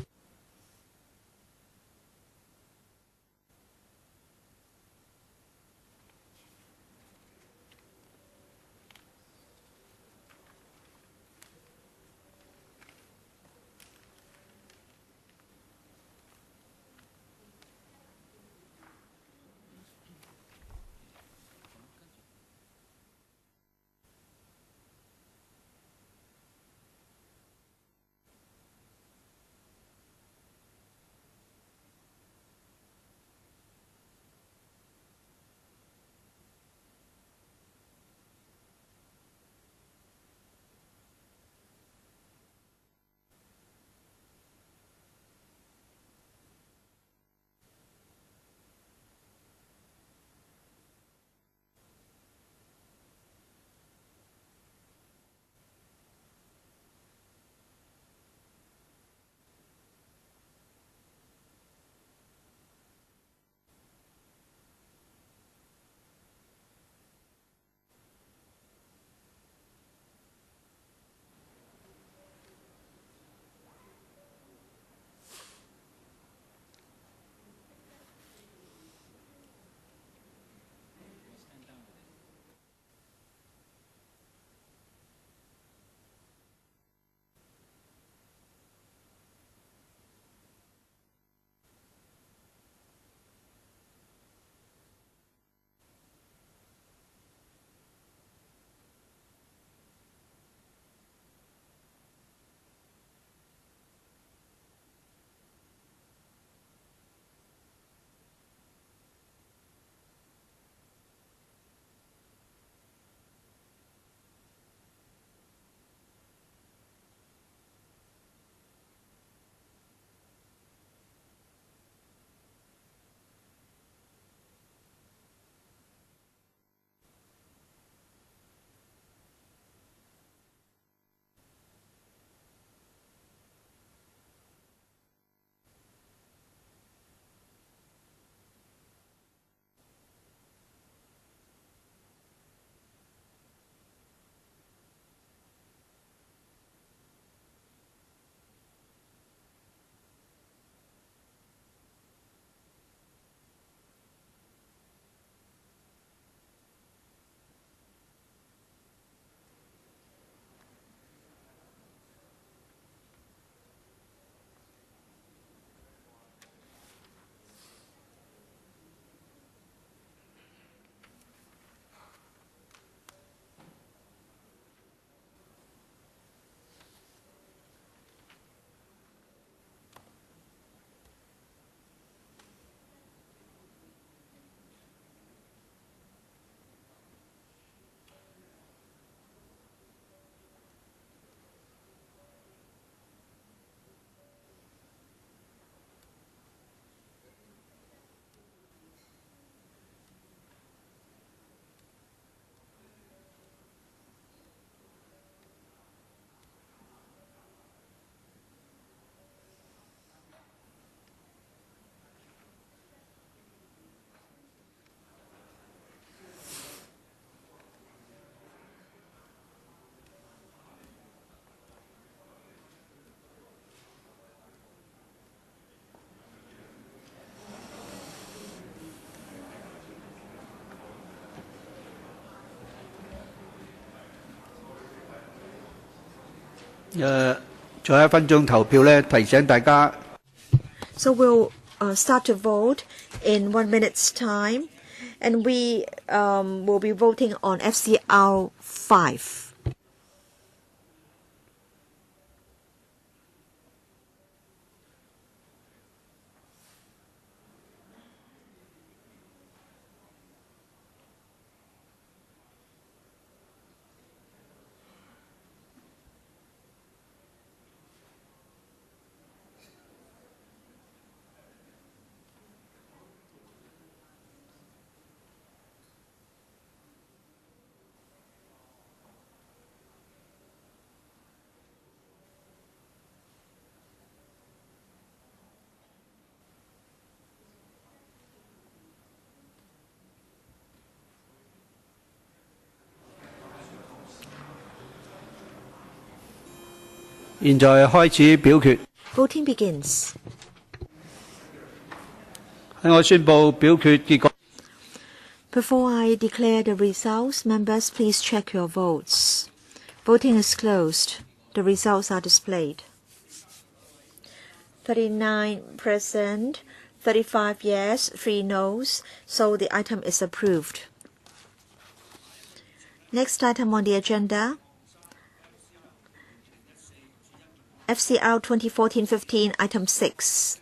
再1分鐘投票呢，提醒大家。So we'll start to vote in 1 minute's time, and we will be voting on FCR 5.現在開始表決。Voting begins. 我宣布表決結果。Before I declare the results, members, please check your votes. Voting is closed. The results are displayed. 39 present, 35 yes, 3 noes, so the item is approved. Next item on the agenda, FCR 2014-15, item 6.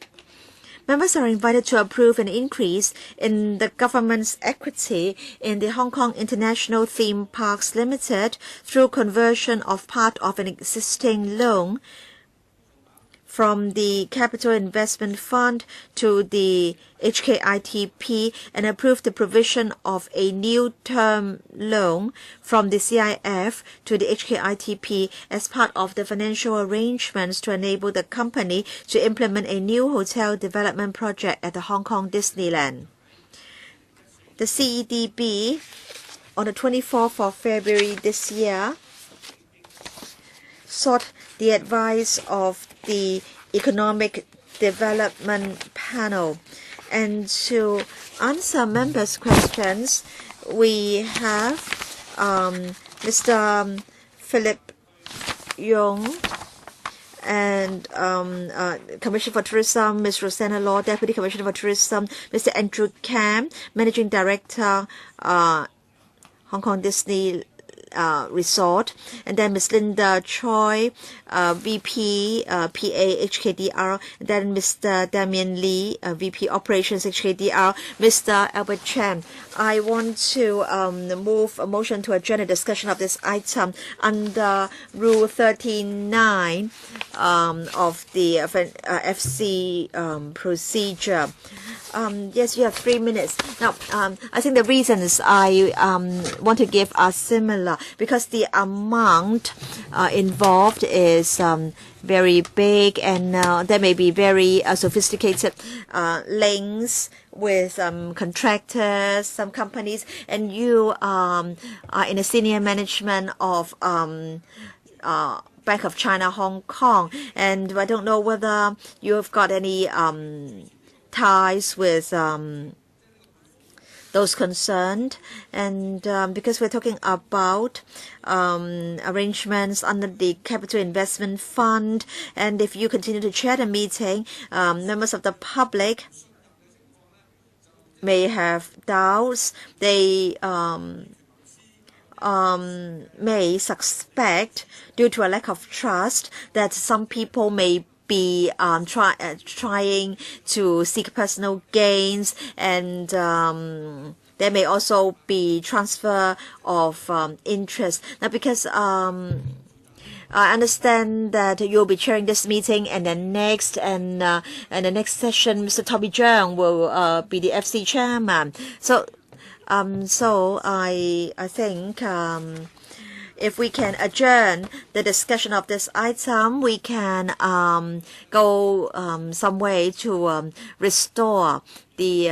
Members are invited to approve an increase in the government's equity in the Hong Kong International Theme Parks Limited through conversion of part of an existing loan from the Capital Investment Fund to the HKITP, and approve the provision of a new term loan from the CIF to the HKITP as part of the financial arrangements to enable the company to implement a new hotel development project at the Hong Kong Disneyland. The CEDB, on the 24th of February this year, sought the advice of the Economic Development Panel. And to answer members' questions, we have Mr. Philip Yong and Commissioner for Tourism, Ms. Rosanna Law, Deputy Commissioner for Tourism, Mr. Andrew Kam, Managing Director, Hong Kong Disney Resort, and then Ms. Linda Choi, VP, PA, HKDR, and then Mr. Damien Lee, VP Operations, HKDR, Mr. Albert Chan. I want to move a motion to adjourn the discussion of this item under Rule 39 of the FC procedure. Yes, you have 3 minutes. Now, I think the reasons I want to give are similar, because the amount involved is very big, and there may be very sophisticated links with contractors, some companies, and you are in a senior management of Bank of China, Hong Kong, and I don't know whether you have got any ties with those concerned, and because we're talking about arrangements under the Capital Investment Fund, and if you continue to chair the meeting, members of the public may have doubts. They may suspect, due to a lack of trust, that some people may be trying to seek personal gains, and there may also be transfer of interest. Now, because I understand that you'll be chairing this meeting, and then next and the next session, Mr. Tommy Zhang will be the FC chairman. So I think if we can adjourn the discussion of this item, we can go some way to restore the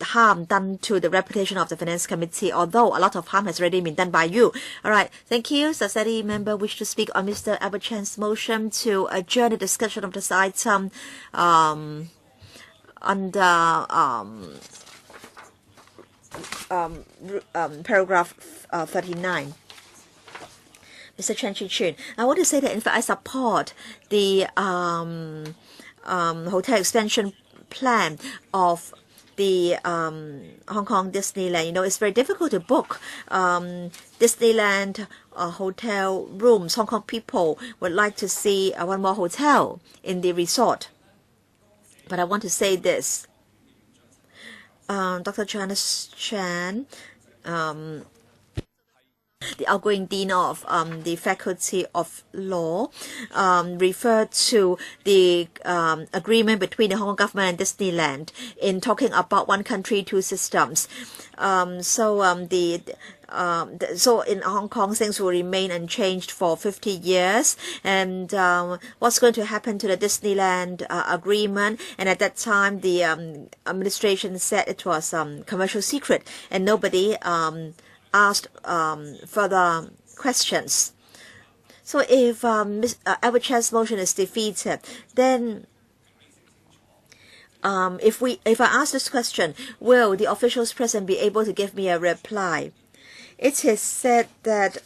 harm done to the reputation of the Finance Committee, although a lot of harm has already been done by you. All right, thank you. Does any member wish to speak on Mr. Albert Chan's motion to adjourn the discussion of this item under paragraph 39? Mr. Chen Chi-chun, I want to say that in fact I support the hotel expansion plan of the Hong Kong Disneyland. You know, it's very difficult to book Disneyland hotel rooms. Hong Kong people would like to see one more hotel in the resort. But I want to say this. Dr. Janice Chan, the outgoing dean of the Faculty of Law, referred to the agreement between the Hong Kong government and Disneyland in talking about one country, two systems. So in Hong Kong, things will remain unchanged for 50 years. And what's going to happen to the Disneyland agreement? And at that time, the administration said it was commercial secret, and nobody asked further questions. So if Albert Chan's motion is defeated, then if I ask this question, will the officials present be able to give me a reply? It is said that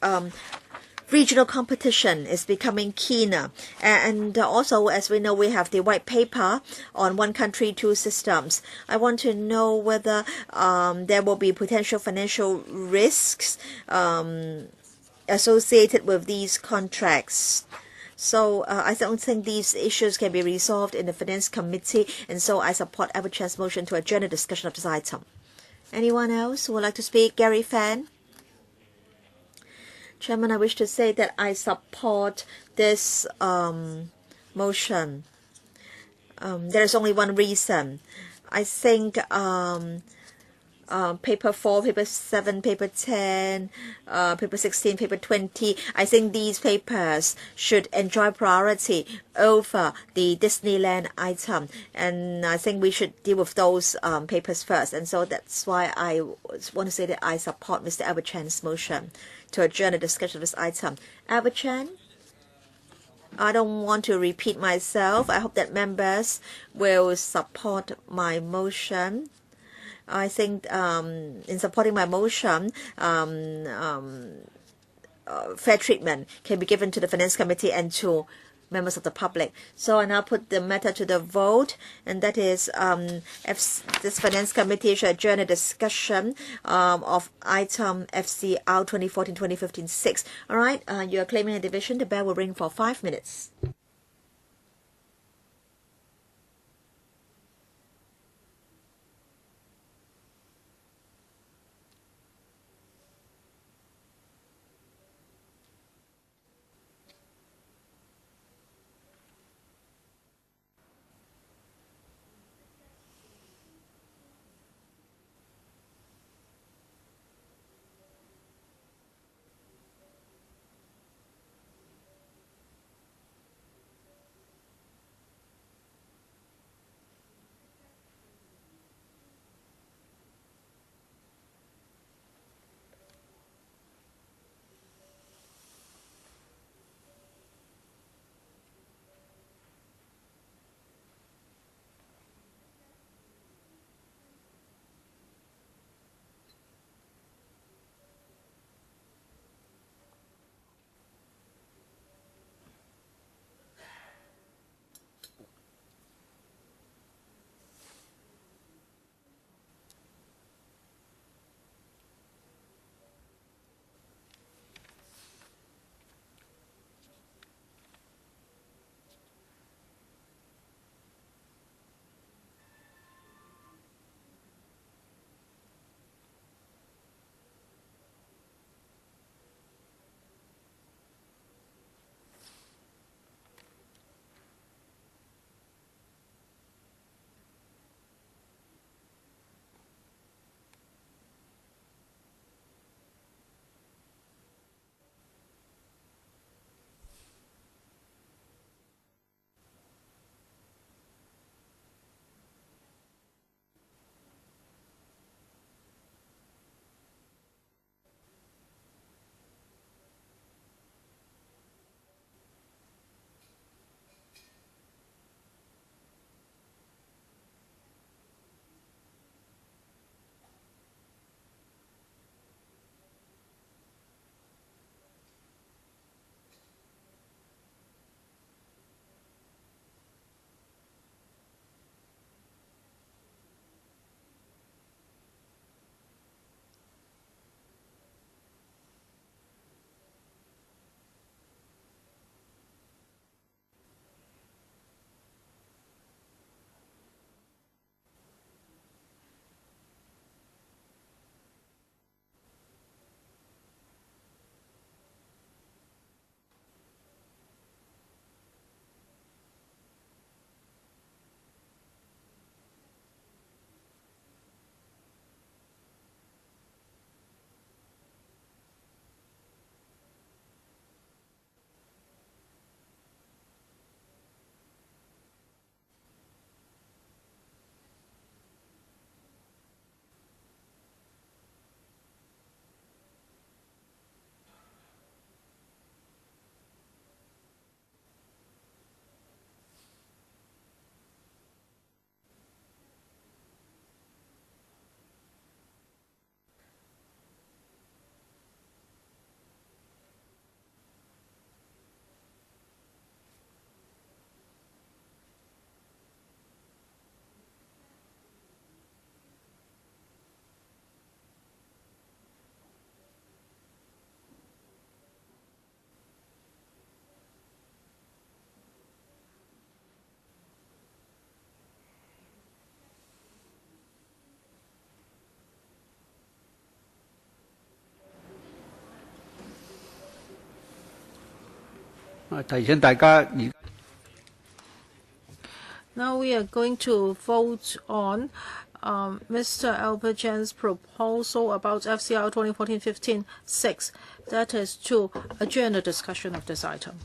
regional competition is becoming keener, and also, as we know, we have the white paper on one country, two systems. I want to know whether there will be potential financial risks associated with these contracts. So I don't think these issues can be resolved in the Finance Committee, and so I support Albert Chan's motion to adjourn the discussion of this item. Anyone else who would like to speak? Gary Fan? Chairman, I wish to say that I support this motion. There is only one reason. I think paper 4, paper 7, paper 10, paper 16, paper 20, I think these papers should enjoy priority over the Disneyland item. And I think we should deal with those papers first. And so that's why I want to say that I support Mr. Albert Chan's motion to adjourn the discussion of this item. Albert Chan? I don't want to repeat myself. I hope that members will support my motion. I think in supporting my motion, fair treatment can be given to the Finance Committee and to members of the public. So I now put the matter to the vote, and that is if this Finance Committee should adjourn a discussion of item FCR 2014-2015-6. All right, you are claiming a division. The bell will ring for 5 minutes. 提醒大家而 Now we are going to vote on Mr. Albert Chan's proposal about FCR 2014-15-6. That is to adjourn the discussion of this item.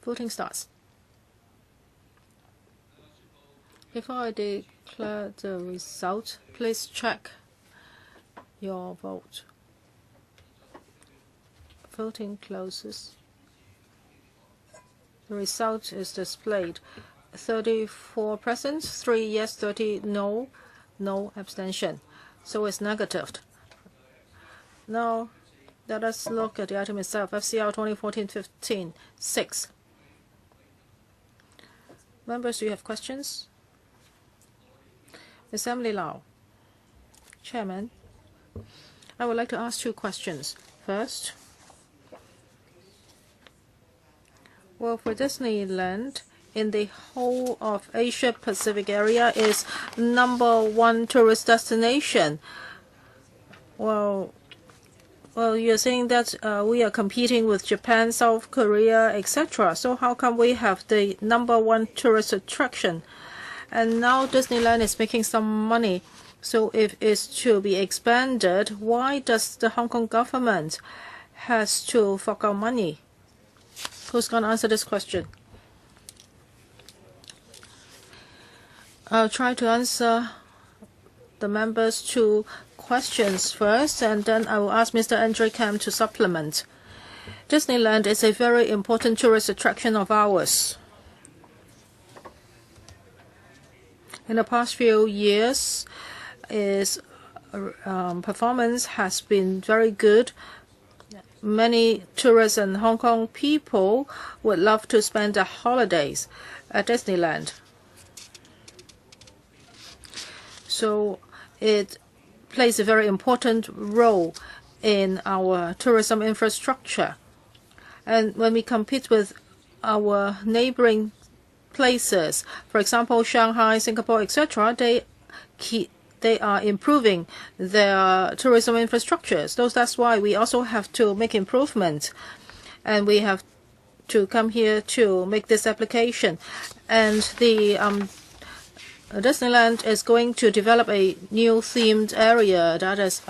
Voting starts. Before I declare the result, please check your vote. Voting closes. The result is displayed. 34 present, 3 yes, 30 no, no abstention. So it's negative. Now, let us look at the item itself, FCR 2014-15-6. Members, do you have questions? Ms. Emily Lau. Chairman, I would like to ask 2 questions. First, well, for Disneyland, in the whole of Asia-Pacific area is #1 tourist destination. Well, you're saying that we are competing with Japan, South Korea, etc. So how come we have the #1 tourist attraction? And now Disneyland is making some money. So if it's to be expanded, why does the Hong Kong government has to fork out money? Who's going to answer this question? I'll try to answer the members' 2 questions first, and then I will ask Mr. Andre Kam to supplement. Disneyland is a very important tourist attraction of ours. In the past few years, its performance has been very good. Many tourists and Hong Kong people would love to spend their holidays at Disneyland. So it plays a very important role in our tourism infrastructure. And when we compete with our neighboring places, for example, Shanghai, Singapore, etc., they are improving their tourism infrastructures. So that's why we also have to make improvements. And we have to come here to make this application. And the Disneyland is going to develop a new themed area, that is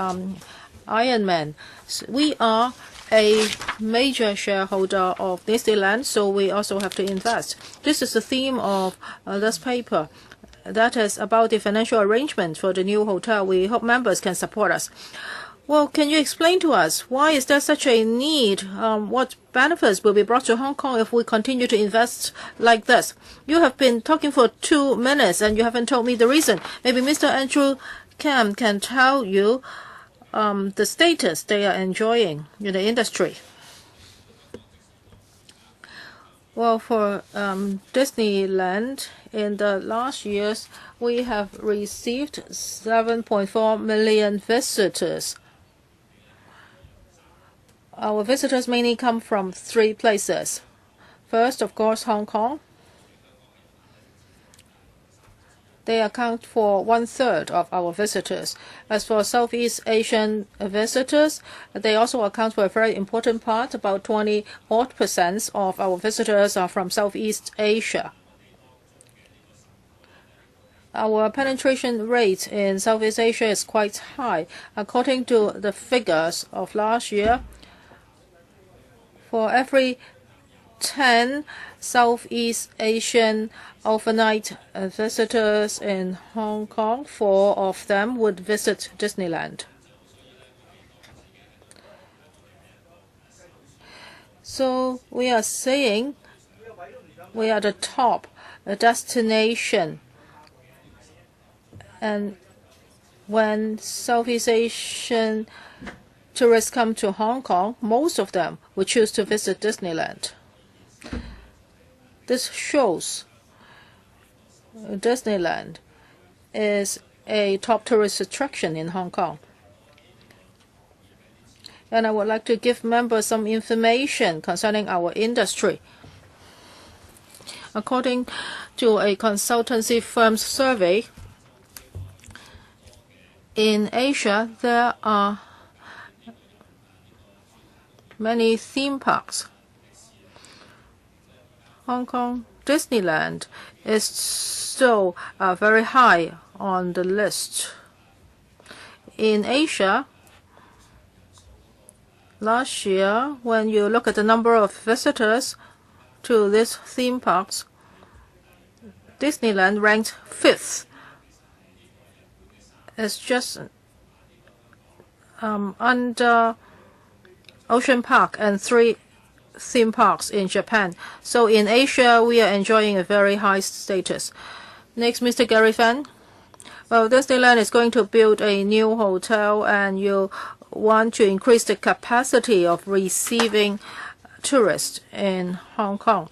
Iron Man. So we are a major shareholder of Disneyland, so we also have to invest. This is the theme of this paper. That is about the financial arrangement for the new hotel. We hope members can support us. Well, can you explain to us why is there such a need? What benefits will be brought to Hong Kong if we continue to invest like this? You have been talking for 2 minutes and you haven't told me the reason. Maybe Mr. Andrew Kam can tell you the status they are enjoying in the industry. Well, for Disneyland, in the last years, we have received 7.4 million visitors. Our visitors mainly come from 3 places. First, of course, Hong Kong. They account for 1/3 of our visitors. As for Southeast Asian visitors, they also account for a very important part. About 20% of our visitors are from Southeast Asia. Our penetration rate in Southeast Asia is quite high. According to the figures of last year, for every 10 Southeast Asian overnight visitors in Hong Kong, 4 of them would visit Disneyland. So we are saying we are the top destination. And when Southeast Asian tourists come to Hong Kong, most of them will choose to visit Disneyland. This shows Disneyland is a top tourist attraction in Hong Kong. And I would like to give members some information concerning our industry. According to a consultancy firm's survey, in Asia, there are many theme parks. Hong Kong Disneyland is still very high on the list. In Asia, last year, when you look at the number of visitors to these theme parks, Disneyland ranked 5th. It's just under Ocean Park and 3 theme parks in Japan. So in Asia, we are enjoying a very high status. Next, Mr. Gary Fan. Well, Disneyland is going to build a new hotel, and you want to increase the capacity of receiving tourists in Hong Kong.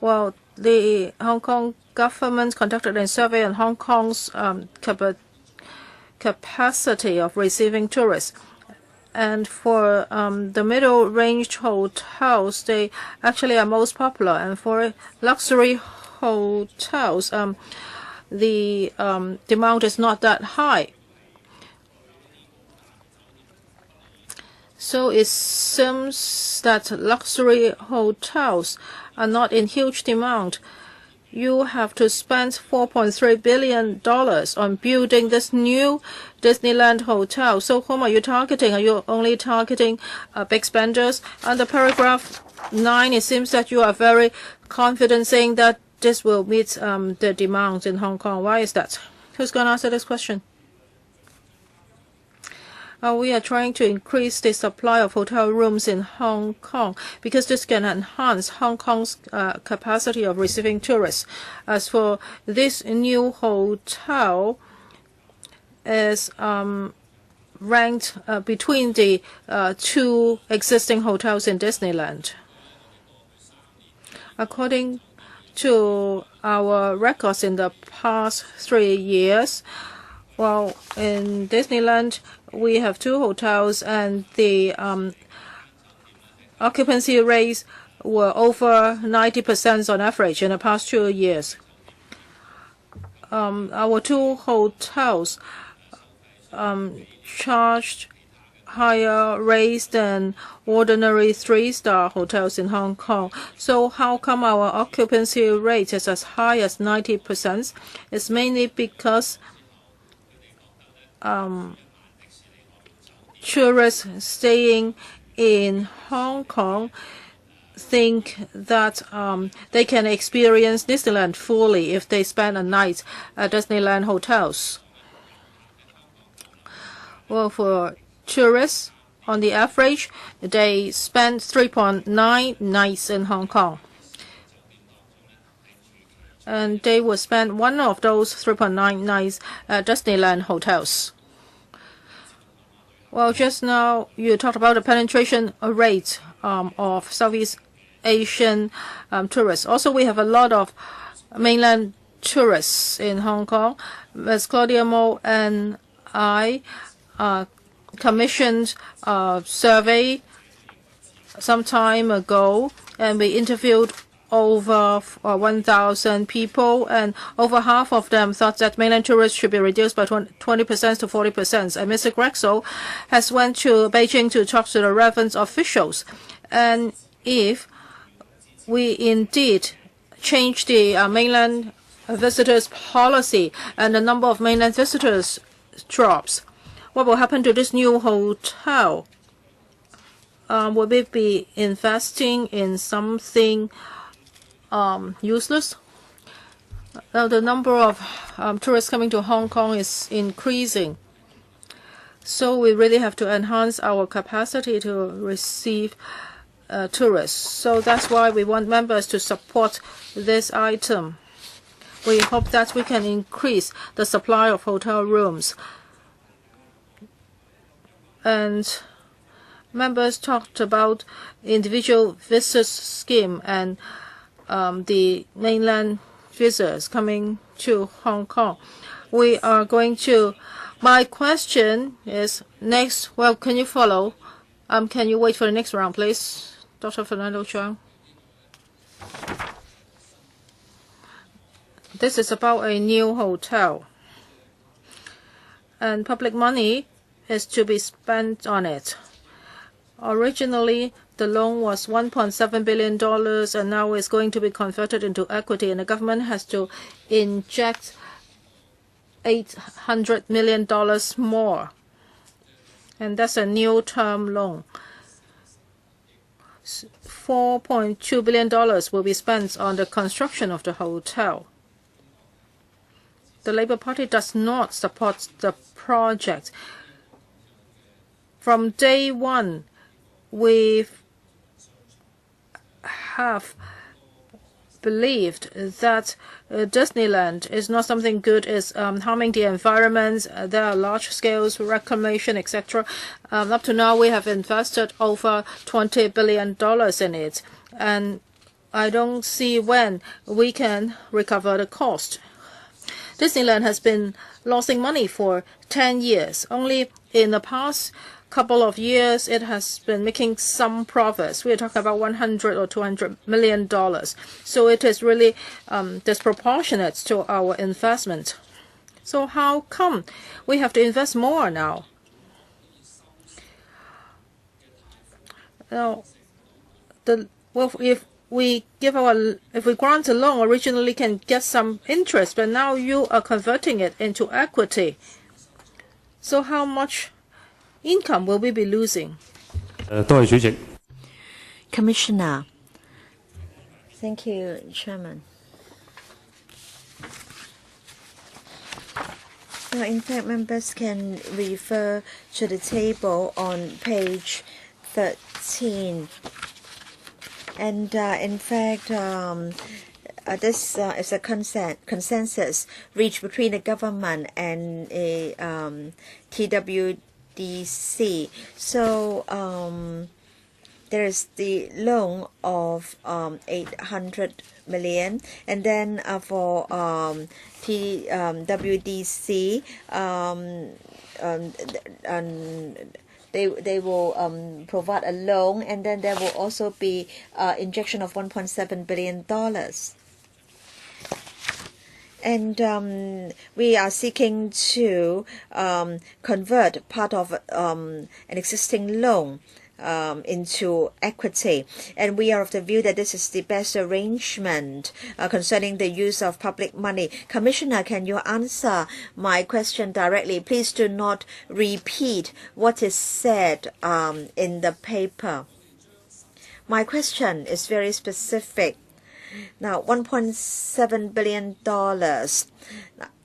Well, the Hong Kong government conducted a survey on Hong Kong's capacity of receiving tourists. And for the middle-range hotels, they actually are most popular. And for luxury hotels, the demand is not that high. So it seems that luxury hotels are not in huge demand. You have to spend $4.3 billion on building this new Disneyland hotel. So whom are you targeting? Are you only targeting big spenders? Under paragraph 9, it seems that you are very confident saying that this will meet the demands in Hong Kong. Why is that? Who's going to answer this question? We are trying to increase the supply of hotel rooms in Hong Kong because this can enhance Hong Kong's capacity of receiving tourists. As for this new hotel, is ranked between the 2 existing hotels in Disneyland. According to our records in the past 3 years, well, in Disneyland, we have 2 hotels, and the occupancy rates were over 90% on average in the past 2 years. Our 2 hotels charged higher rates than ordinary 3-star hotels in Hong Kong. So how come our occupancy rate is as high as 90%? It's mainly because tourists staying in Hong Kong think that they can experience Disneyland fully if they spend a night at Disneyland hotels. Well, for tourists, on the average, they spend 3.9 nights in Hong Kong. And they will spend one of those 3.9 nights at Disneyland hotels. Well, just now you talked about the penetration rate of Southeast Asian tourists. Also, we have a lot of mainland tourists in Hong Kong. Ms. Claudia Mo and I commissioned a survey some time ago, and we interviewed over 1,000 people, and over half of them thought that mainland tourists should be reduced by 20% to 40%. And Mr. Grexel has went to Beijing to talk to the relevant officials. And if we indeed change the mainland visitors policy and the number of mainland visitors drops, what will happen to this new hotel? Will we be investing in something useless? The number of tourists coming to Hong Kong is increasing. So we really have to enhance our capacity to receive tourists. So that's why we want members to support this item. We hope that we can increase the supply of hotel rooms. And members talked about individual visitors scheme and the mainland visitors coming to Hong Kong. We are going to. My question is next. Well, can you follow? Can you wait for the next round, please, Dr. Fernando Cheung? This is about a new hotel, and public money is to be spent on it. Originally, the loan was $1.7 billion, and now it's going to be converted into equity, and the government has to inject $800 million more. And that's a new term loan. $4.2 billion will be spent on the construction of the hotel. The Labour Party does not support the project. From day one, we have believed that Disneyland is not something good, it's harming the environment. There are large-scale reclamation, etc. Up to now, we have invested over $20 billion in it, and I don't see when we can recover the cost. Disneyland has been losing money for 10 years. Only in the past couple of years, it has been making some profits. We are talking about $100 or $200 million. So it is really disproportionate to our investment. So how come we have to invest more now? Now, if we grant a loan, originally can get some interest, but now you are converting it into equity. So how much income will we be losing? Commissioner. Thank you, Chairman. In fact, members can refer to the table on page 13. And in fact, this is a consensus reached between the government and a TWDC. So there is the loan of 800 million, and then for TWDC, they will provide a loan, and then there will also be injection of $1.7 billion. And we are seeking to convert part of an existing loan into equity, and we are of the view that this is the best arrangement concerning the use of public money. Commissioner, can you answer my question directly? Please do not repeat what is said in the paper. My question is very specific. Now, $1.7 billion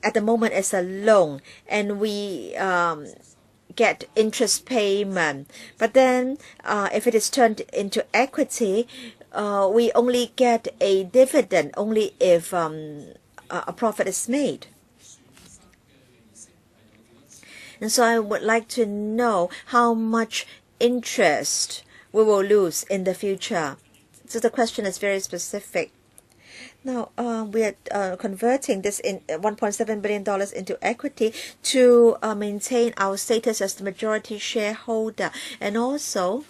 at the moment is a loan, and we get interest payment. But then if it is turned into equity, we only get a dividend only if a profit is made. And so I would like to know how much interest we will lose in the future. So the question is very specific. Now, we are converting this in $1.7 billion into equity to maintain our status as the majority shareholder. And also,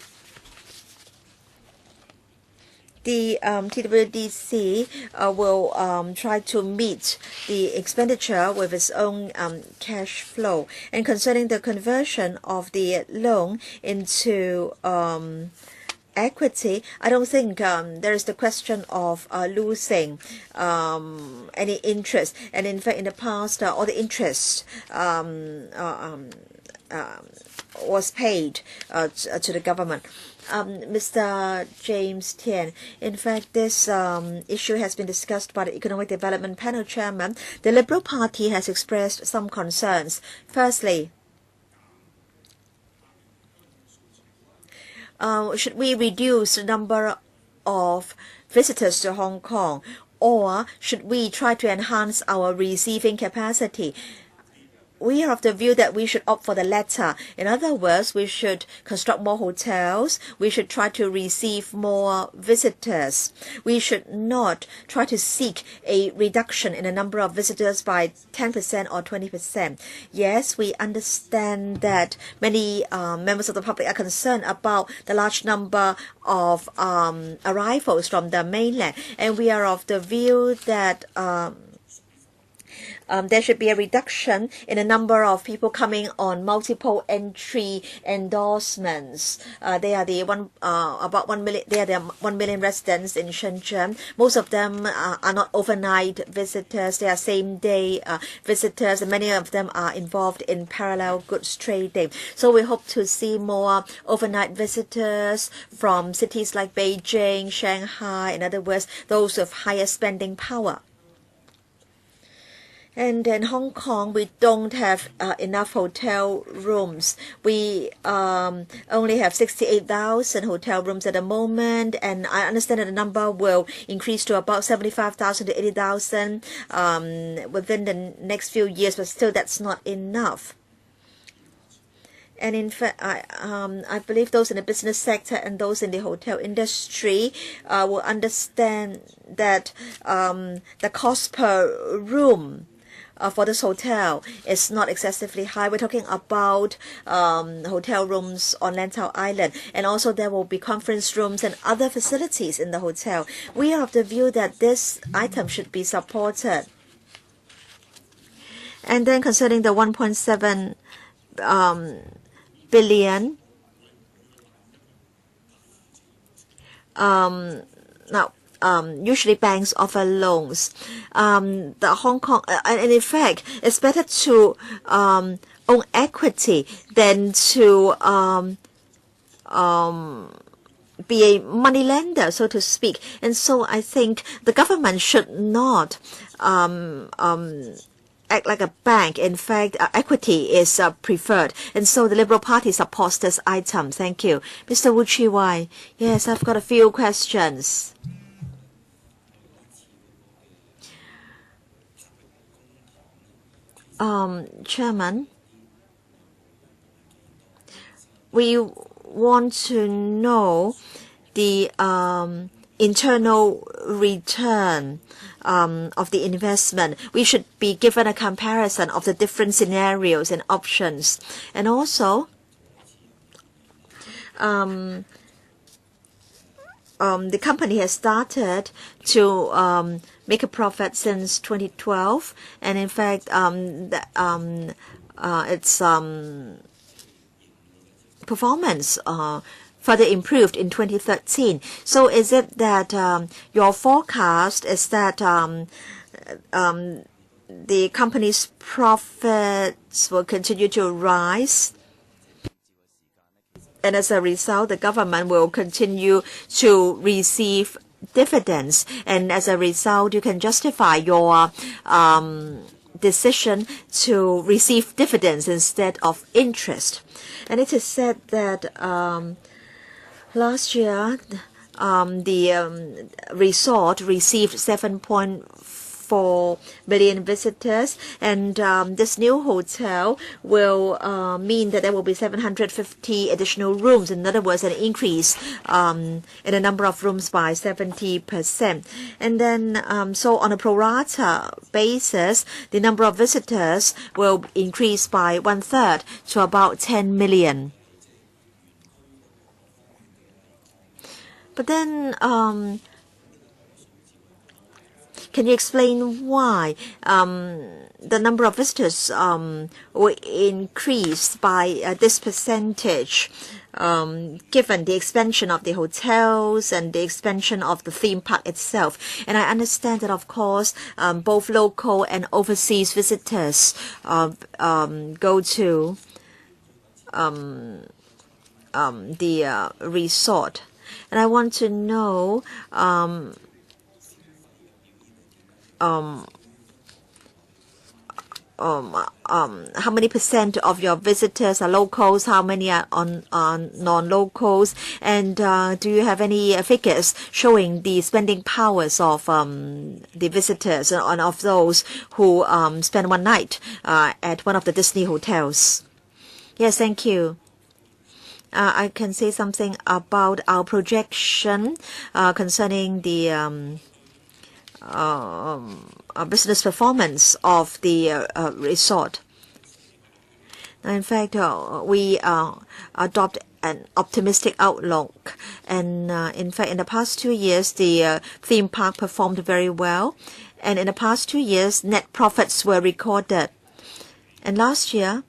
the TWDC will try to meet the expenditure with its own cash flow. And concerning the conversion of the loan into equity, I don't think there is the question of losing any interest. And in fact, in the past, all the interest was paid to the government. Mr. James Tian, in fact, this issue has been discussed by the Economic Development Panel Chairman. The Liberal Party has expressed some concerns. Firstly, should we reduce the number of visitors to Hong Kong, or should we try to enhance our receiving capacity? We are of the view that we should opt for the latter. In other words, we should construct more hotels. We should try to receive more visitors. We should not try to seek a reduction in the number of visitors by 10% or 20%. Yes, we understand that many members of the public are concerned about the large number of arrivals from the mainland, and we are of the view that there should be a reduction in the number of people coming on multiple entry endorsements. They are the about 1 million. They are the 1 million residents in Shenzhen. Most of them are not overnight visitors. They are same-day visitors, and many of them are involved in parallel goods trading. So we hope to see more overnight visitors from cities like Beijing, Shanghai. In other words, those with higher spending power. And in Hong Kong, we don't have enough hotel rooms. We only have 68,000 hotel rooms at the moment, and I understand that the number will increase to about 75,000 to 80,000 within the next few years, but still that's not enough. And in fact, I believe those in the business sector and those in the hotel industry will understand that the cost per room for this hotel is not excessively high. We're talking about hotel rooms on Lantau Island, and also there will be conference rooms and other facilities in the hotel. We are of the view that this item should be supported. And then concerning the 1.7 billion, now usually banks offer loans. The Hong Kong, and in fact, it's better to own equity than to be a money lender, so to speak. And so I think the government should not act like a bank. In fact, equity is preferred. And so the Liberal Party supports this item. Thank you. Mr. Wu Chi Wai. Yes, I've got a few questions. Chairman, we want to know the internal return of the investment. We should be given a comparison of the different scenarios and options. And also, the company has started to make a profit since 2012, and in fact, its performance further improved in 2013. So is it that your forecast is that the company's profits will continue to rise, and as a result, the government will continue to receive dividends, and as a result, you can justify your decision to receive dividends instead of interest? And it is said that last year the resort received 7.4 million visitors, and this new hotel will mean that there will be 750 additional rooms. In other words, an increase in the number of rooms by 70%. And then, so on a pro rata basis, the number of visitors will increase by 1/3 to about 10 million. But then, can you explain why the number of visitors will increase by this percentage, given the expansion of the hotels and the expansion of the theme park itself? And I understand that, of course, both local and overseas visitors go to the resort. And I want to know how many percent of your visitors are locals, how many are non-locals, and do you have any figures showing the spending powers of the visitors and of those who spend one night at one of the Disney hotels? Yes, thank you. I can say something about our projection concerning the business performance of the resort. In fact, we adopt an optimistic outlook, and in fact, in the past 2 years, the theme park performed very well, and in the past 2 years, net profits were recorded. And last year,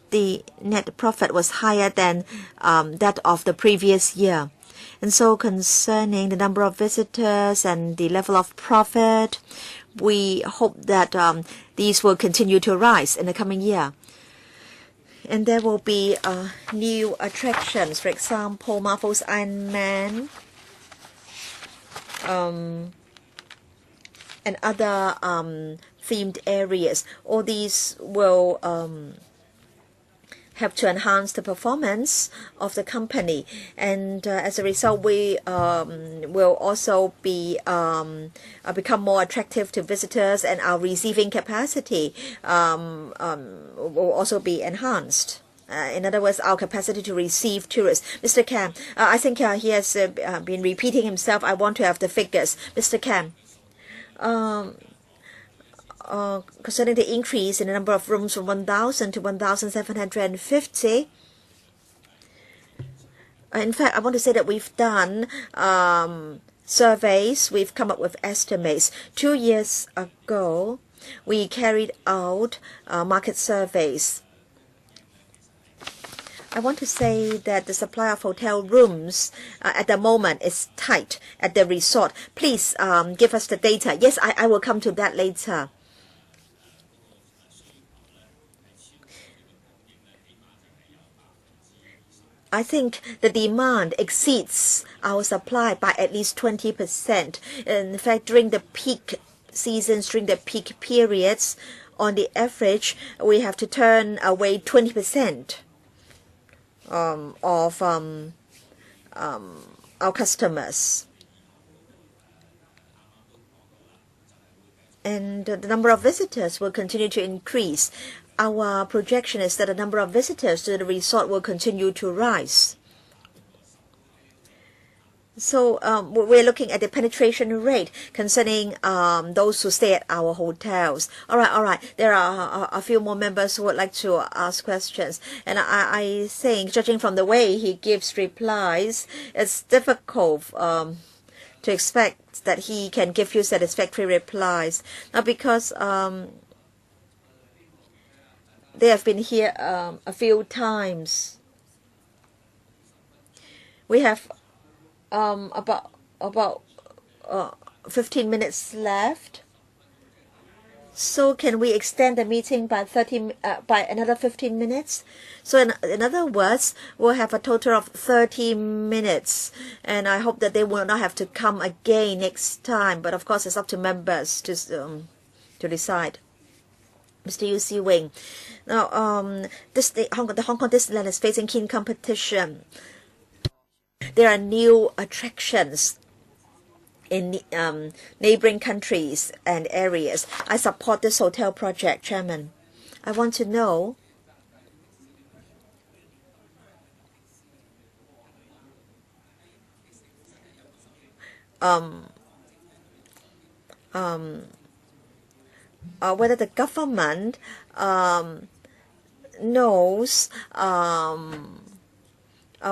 the net profit was higher than that of the previous year. And so concerning the number of visitors and the level of profit, we hope that these will continue to rise in the coming year. And there will be new attractions, for example, Marvel's Iron Man, and other themed areas. All these will help to enhance the performance of the company, and as a result, we will also be become more attractive to visitors, and our receiving capacity will also be enhanced. In other words, our capacity to receive tourists. Mr. Kam, I think he has been repeating himself. I want to have the figures. Mr. Kam, concerning the increase in the number of rooms from 1,000 to 1,750. In fact, I want to say that we've done surveys. We've come up with estimates. 2 years ago, we carried out market surveys. I want to say that the supply of hotel rooms at the moment is tight at the resort. Please give us the data. Yes, I will come to that later. I think the demand exceeds our supply by at least 20%. In fact, during the peak seasons, during the peak periods, on the average, we have to turn away 20% of our customers. And the number of visitors will continue to increase. Our projection is that the number of visitors to the resort will continue to rise. So we're looking at the penetration rate concerning those who stay at our hotels. All right. There are a few more members who would like to ask questions. And I think, judging from the way he gives replies, it's difficult to expect that he can give you satisfactory replies. Now, because they have been here a few times. We have about 15 minutes left. So can we extend the meeting by another 15 minutes? So in other words, we'll have a total of 30 minutes, and I hope that they will not have to come again next time. But of course, it's up to members to decide. Mr. Yu Si Wing. Now, the Hong Kong Disneyland is facing keen competition. There are new attractions in neighboring countries and areas. I support this hotel project, Chairman. I want to know whether the government knows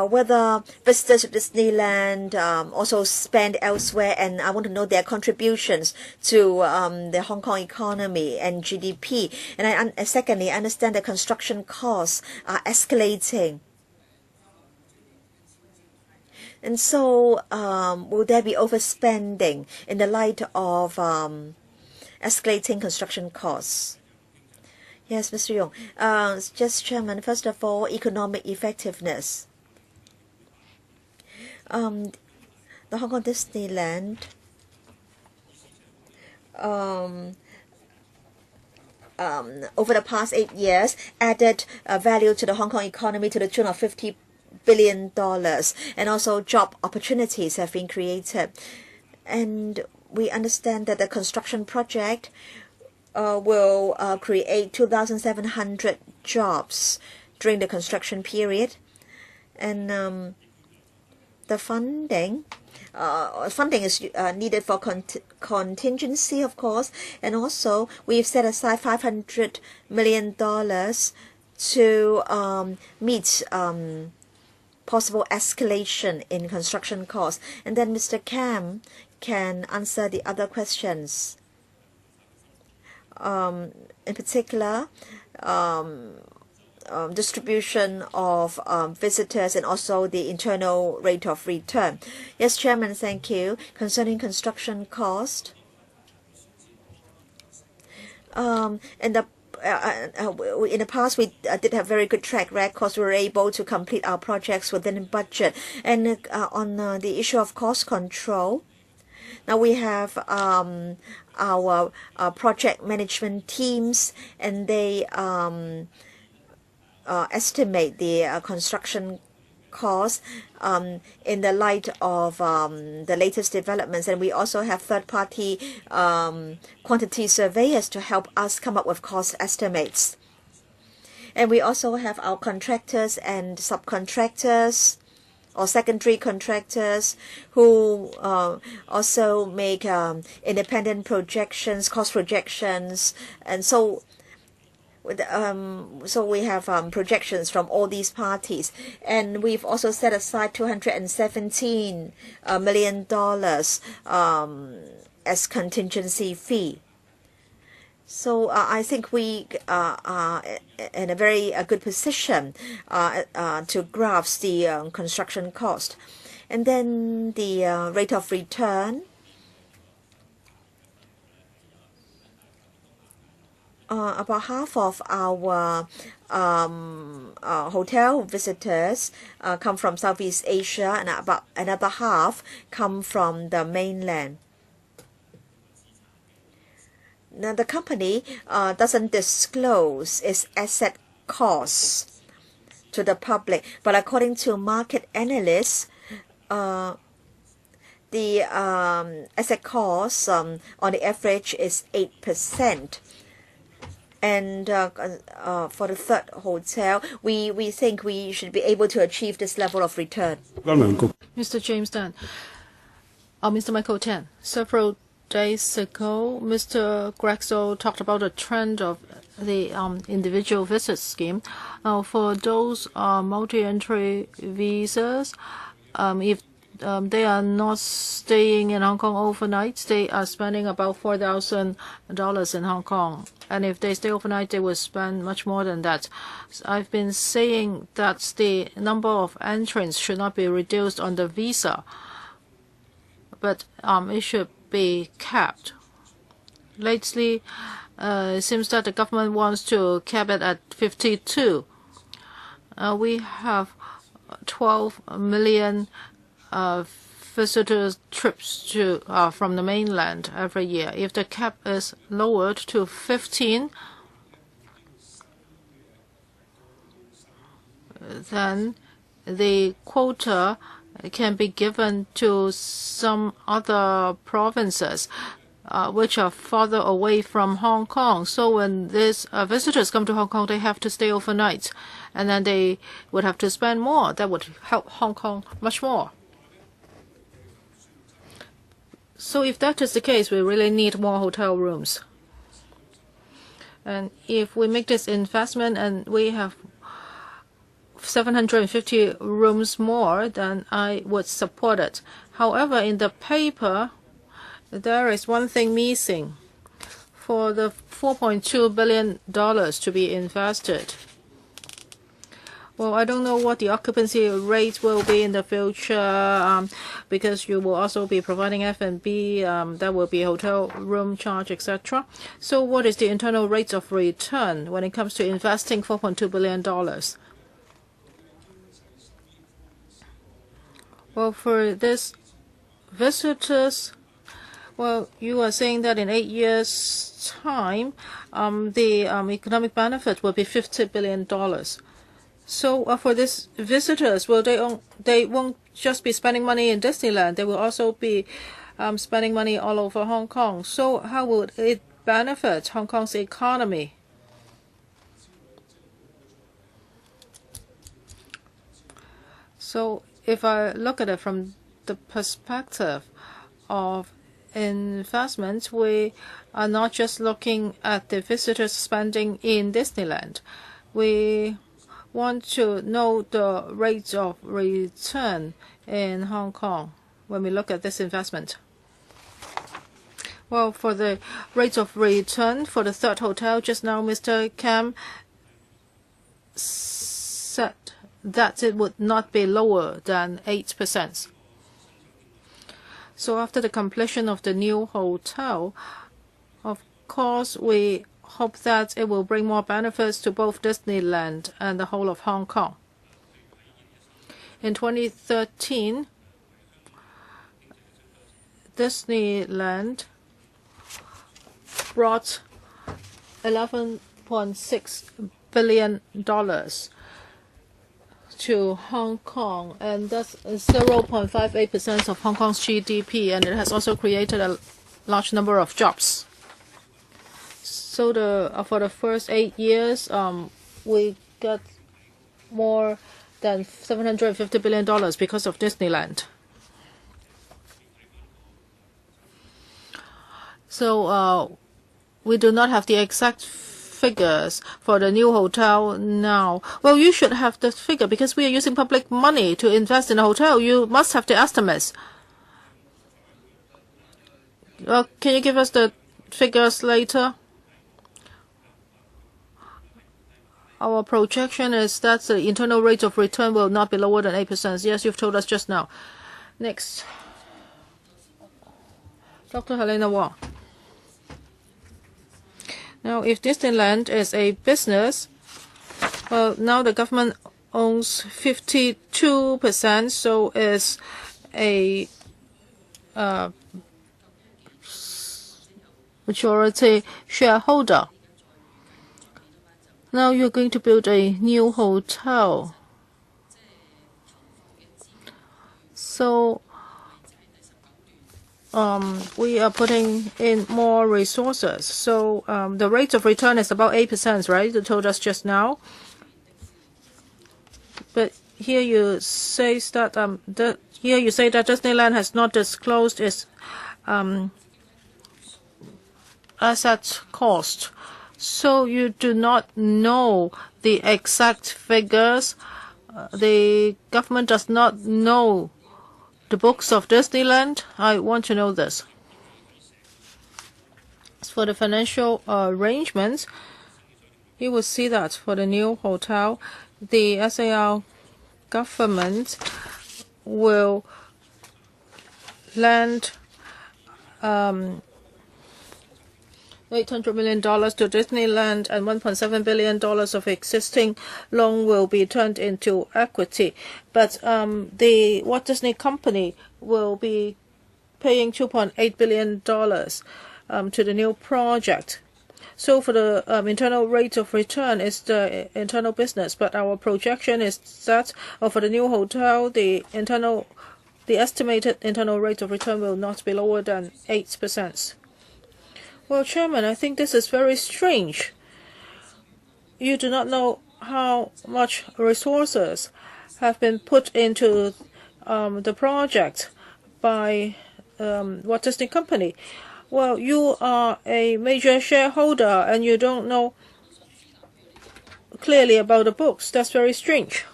whether visitors to Disneyland also spend elsewhere, and I want to know their contributions to the Hong Kong economy and GDP. And secondly, I understand that construction costs are escalating. And so will there be overspending in the light of escalating construction costs? Yes, Mr. Yong. Just Chairman, first of all, economic effectiveness. The Hong Kong Disneyland over the past 8 years, added value to the Hong Kong economy to the tune of $50 billion, and also job opportunities have been created. And we understand that the construction project will create 2,700 jobs during the construction period. And the funding is needed for contingency, of course, and also we've set aside $500 million to meet possible escalation in construction costs. And then Mr. Kam can answer the other questions. In particular, distribution of visitors and also the internal rate of return. Yes, Chairman, thank you. Concerning construction cost, in the past, we did have very good track records. We were able to complete our projects within budget. And on the issue of cost control, now we have our project management teams, and they estimate the construction cost in the light of the latest developments. And we also have third-party quantity surveyors to help us come up with cost estimates. And we also have our contractors and subcontractors or secondary contractors who also make independent projections, cost projections. And so we have projections from all these parties, and we've also set aside $217 million as contingency fee. So I think we are in a very good position to grasp the construction cost. And then the rate of return. About half of our hotel visitors come from Southeast Asia, and about another half come from the mainland. Now, the company doesn't disclose its asset costs to the public, but according to market analysts, the asset cost on the average is 8%. And for the third hotel, we think we should be able to achieve this level of return. Mr. James Tan, Mr. Michael Tan, several days ago, Mr. Grexel talked about the trend of the individual visit scheme. For those multi-entry visas, if they are not staying in Hong Kong overnight, they are spending about $4,000 in Hong Kong. And if they stay overnight, they will spend much more than that. I've been saying that the number of entrants should not be reduced on the visa, but it should be capped. Lately, it seems that the government wants to cap it at 52. We have 12 million visitors trips to from the mainland every year. If the cap is lowered to 15, then the quota can be given to some other provinces which are farther away from Hong Kong. So when these visitors come to Hong Kong, they have to stay overnight, and then they would have to spend more. That would help Hong Kong much more. So if that is the case, we really need more hotel rooms. And if we make this investment and we have 750 rooms more, then I would support it. However, in the paper, there is one thing missing. For the $4.2 billion to be invested, well, I don't know what the occupancy rate will be in the future, because you will also be providing F&B, there will be hotel room charge, etc. So what is the internal rate of return when it comes to investing $4.2 billion? Well, for this visitors, Well, you are saying that in 8 years' time, the economic benefit will be $50 billion. So for these visitors, they won't just be spending money in Disneyland. They will also be spending money all over Hong Kong. So how would it benefit Hong Kong's economy? So if I look at it from the perspective of investment, we are not just looking at the visitors spending in Disneyland. We want to know the rates of return in Hong Kong when we look at this investment. Well, for the rates of return for the third hotel, just now Mr. Kam said that it would not be lower than 8%. So after the completion of the new hotel, of course, we hope that it will bring more benefits to both Disneyland and the whole of Hong Kong. In 2013, Disneyland brought $11.6 billion to Hong Kong, and that's 0.58% of Hong Kong's GDP, and it has also created a large number of jobs. So for the first 8 years, we got more than $750 billion because of Disneyland. So we do not have the exact figures for the new hotel now. Well, you should have the figure because we are using public money to invest in a hotel. You must have the estimates. Can you give us the figures later? Our projection is that the internal rate of return will not be lower than 8%. Yes, you've told us just now. Next. Dr. Helena Wong. Now, if Disneyland is a business, well, now the government owns 52%, so is a majority shareholder. Now you're going to build a new hotel. So we are putting in more resources. So the rate of return is about 8%, right? You told us just now. But here you say that Disneyland has not disclosed its asset cost. So you do not know the exact figures. The government does not know the books of Disneyland. I want to know this. As for the financial arrangements, you will see that for the new hotel, the SAR government will lend $800 million to Disneyland, and $1.7 billion of existing loan will be turned into equity. But the Walt Disney Company will be paying $2.8 billion to the new project. So for the internal rate of return is the internal business, but our projection is that for the new hotel, the estimated internal rate of return will not be lower than 8%. Well, Chairman, I think this is very strange. You do not know how much resources have been put into the project by Walt Disney Company. Well, you are a major shareholder and you don't know clearly about the books. That's very strange.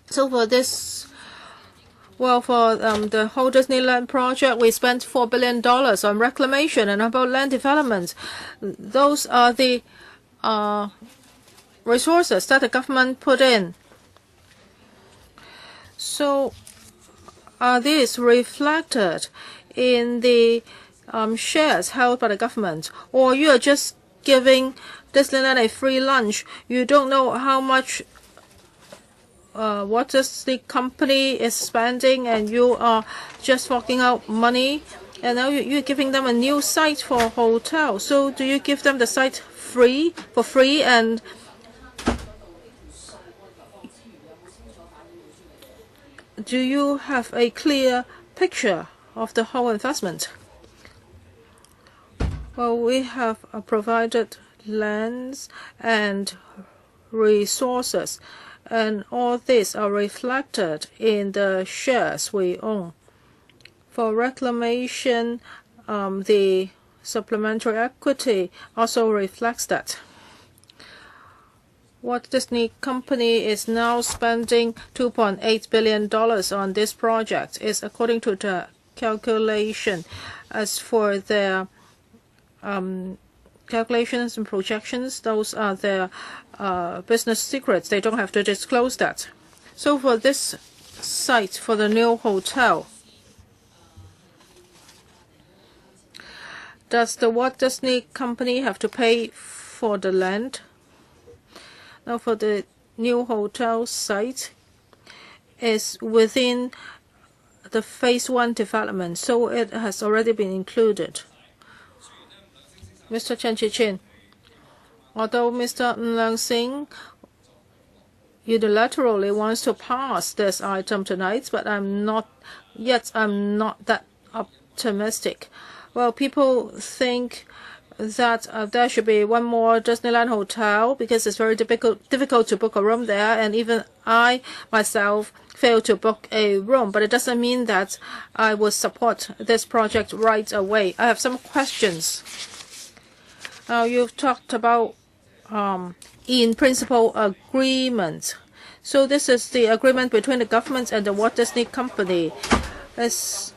So for this, well, for the whole Disneyland project, we spent $4 billion on reclamation and about land development. Those are the resources that the government put in. So are these reflected in the shares held by the government? Or you are just giving Disneyland a free lunch? You don't know how much what does the company is spending, and you are just forking out money, and now you're giving them a new site for a hotel. So do you give them the site for free, and do you have a clear picture of the whole investment? Well, we have provided lands and resources, and all these are reflected in the shares we own. For reclamation, the supplementary equity also reflects that. Walt Disney Company is now spending $2.8 billion on this project. Is according to the calculation. As for their calculations and projections, those are their business secrets. They don't have to disclose that. So for this site, for the new hotel, does the Walt Disney Company have to pay for the land? Now, for the new hotel site, is within the phase 1 development, so it has already been included. Mr. Chen Chi-chin, although Mr. Leung Sing unilaterally wants to pass this item tonight, but I'm not that optimistic. Well, people think that there should be one more Disneyland hotel because it's very difficult to book a room there, and even I myself failed to book a room. But it doesn't mean that I will support this project right away. I have some questions. Now, you've talked about in principle agreement. So this is the agreement between the government and the Walt Disney Company. Is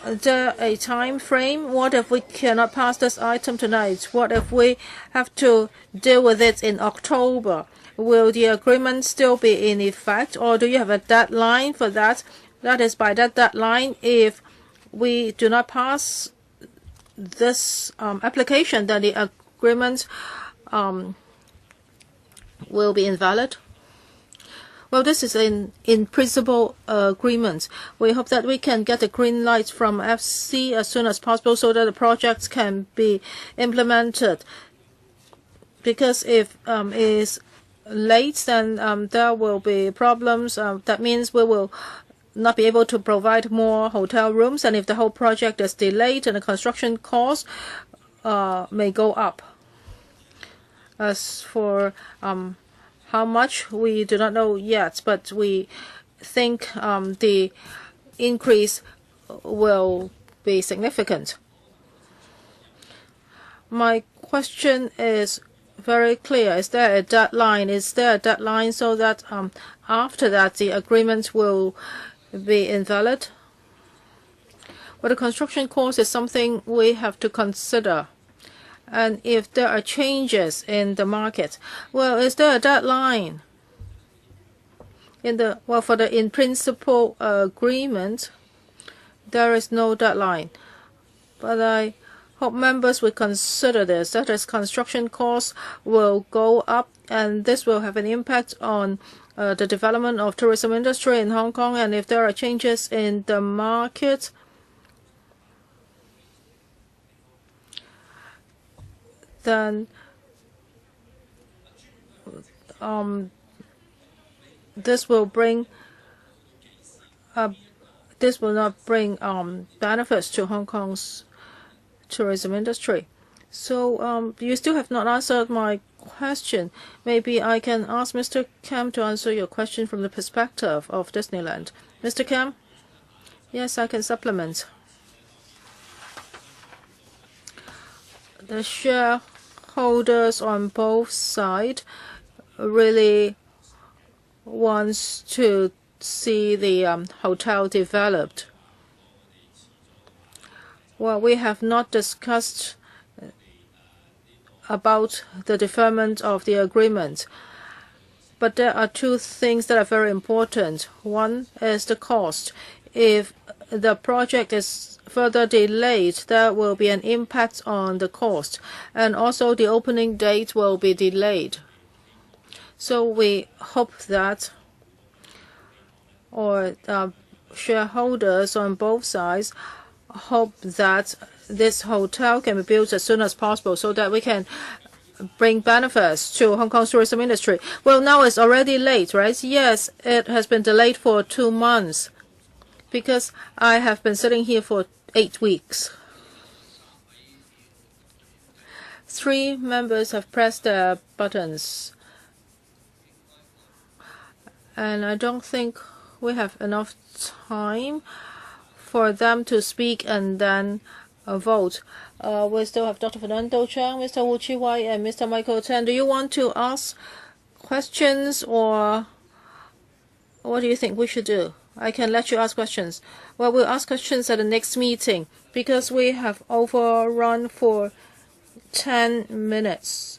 there a time frame? What if we cannot pass this item tonight? What if we have to deal with it in October? Will the agreement still be in effect, or do you have a deadline for that? That is, by that deadline, if we do not pass this application, then the agreement will be invalid. Well, this is in principle agreement. We hope that we can get a green light from FC as soon as possible so that the project can be implemented. Because if it is late, then there will be problems. That means we will not be able to provide more hotel rooms, and if the whole project is delayed, and the construction costs may go up. As for how much, we do not know yet, but we think the increase will be significant. My question is very clear. Is there a deadline? Is there a deadline so that after that the agreement will be invalid? Well, the construction cost is something we have to consider. And if there are changes in the market, well, is there a deadline? For the in principle agreement, there is no deadline. But I hope members will consider this, that as construction costs will go up, and this will have an impact on the development of tourism industry in Hong Kong. And if there are changes in the market, then this will not bring benefits to Hong Kong's tourism industry. So you still have not answered my question. Maybe I can ask Mr. Kam to answer your question from the perspective of Disneyland. Mr. Kam? Yes, I can supplement. The shareholders on both sides really wants to see the hotel developed. Well, we have not discussed about the deferment of the agreement, but there are two things that are very important. One is the cost. If the project is further delayed, there will be an impact on the cost, and also the opening date will be delayed. So we hope that or shareholders on both sides hope that this hotel can be built as soon as possible so that we can bring benefits to Hong Kong's tourism industry. Well, now it's already late, right? Yes, it has been delayed for 2 months because I have been sitting here for 8 weeks. 3 members have pressed their buttons, and I don't think we have enough time for them to speak and then vote. We still have Dr. Fernando Chang, Mr. Wu Chi-wai, and Mr. Michael Tan. Do you want to ask questions, or what do you think we should do? I can let you ask questions. Well, we'll ask questions at the next meeting because we have overrun for 10 minutes.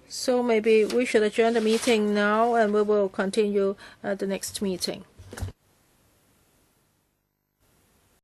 So maybe we should adjourn the meeting now and we will continue at the next meeting.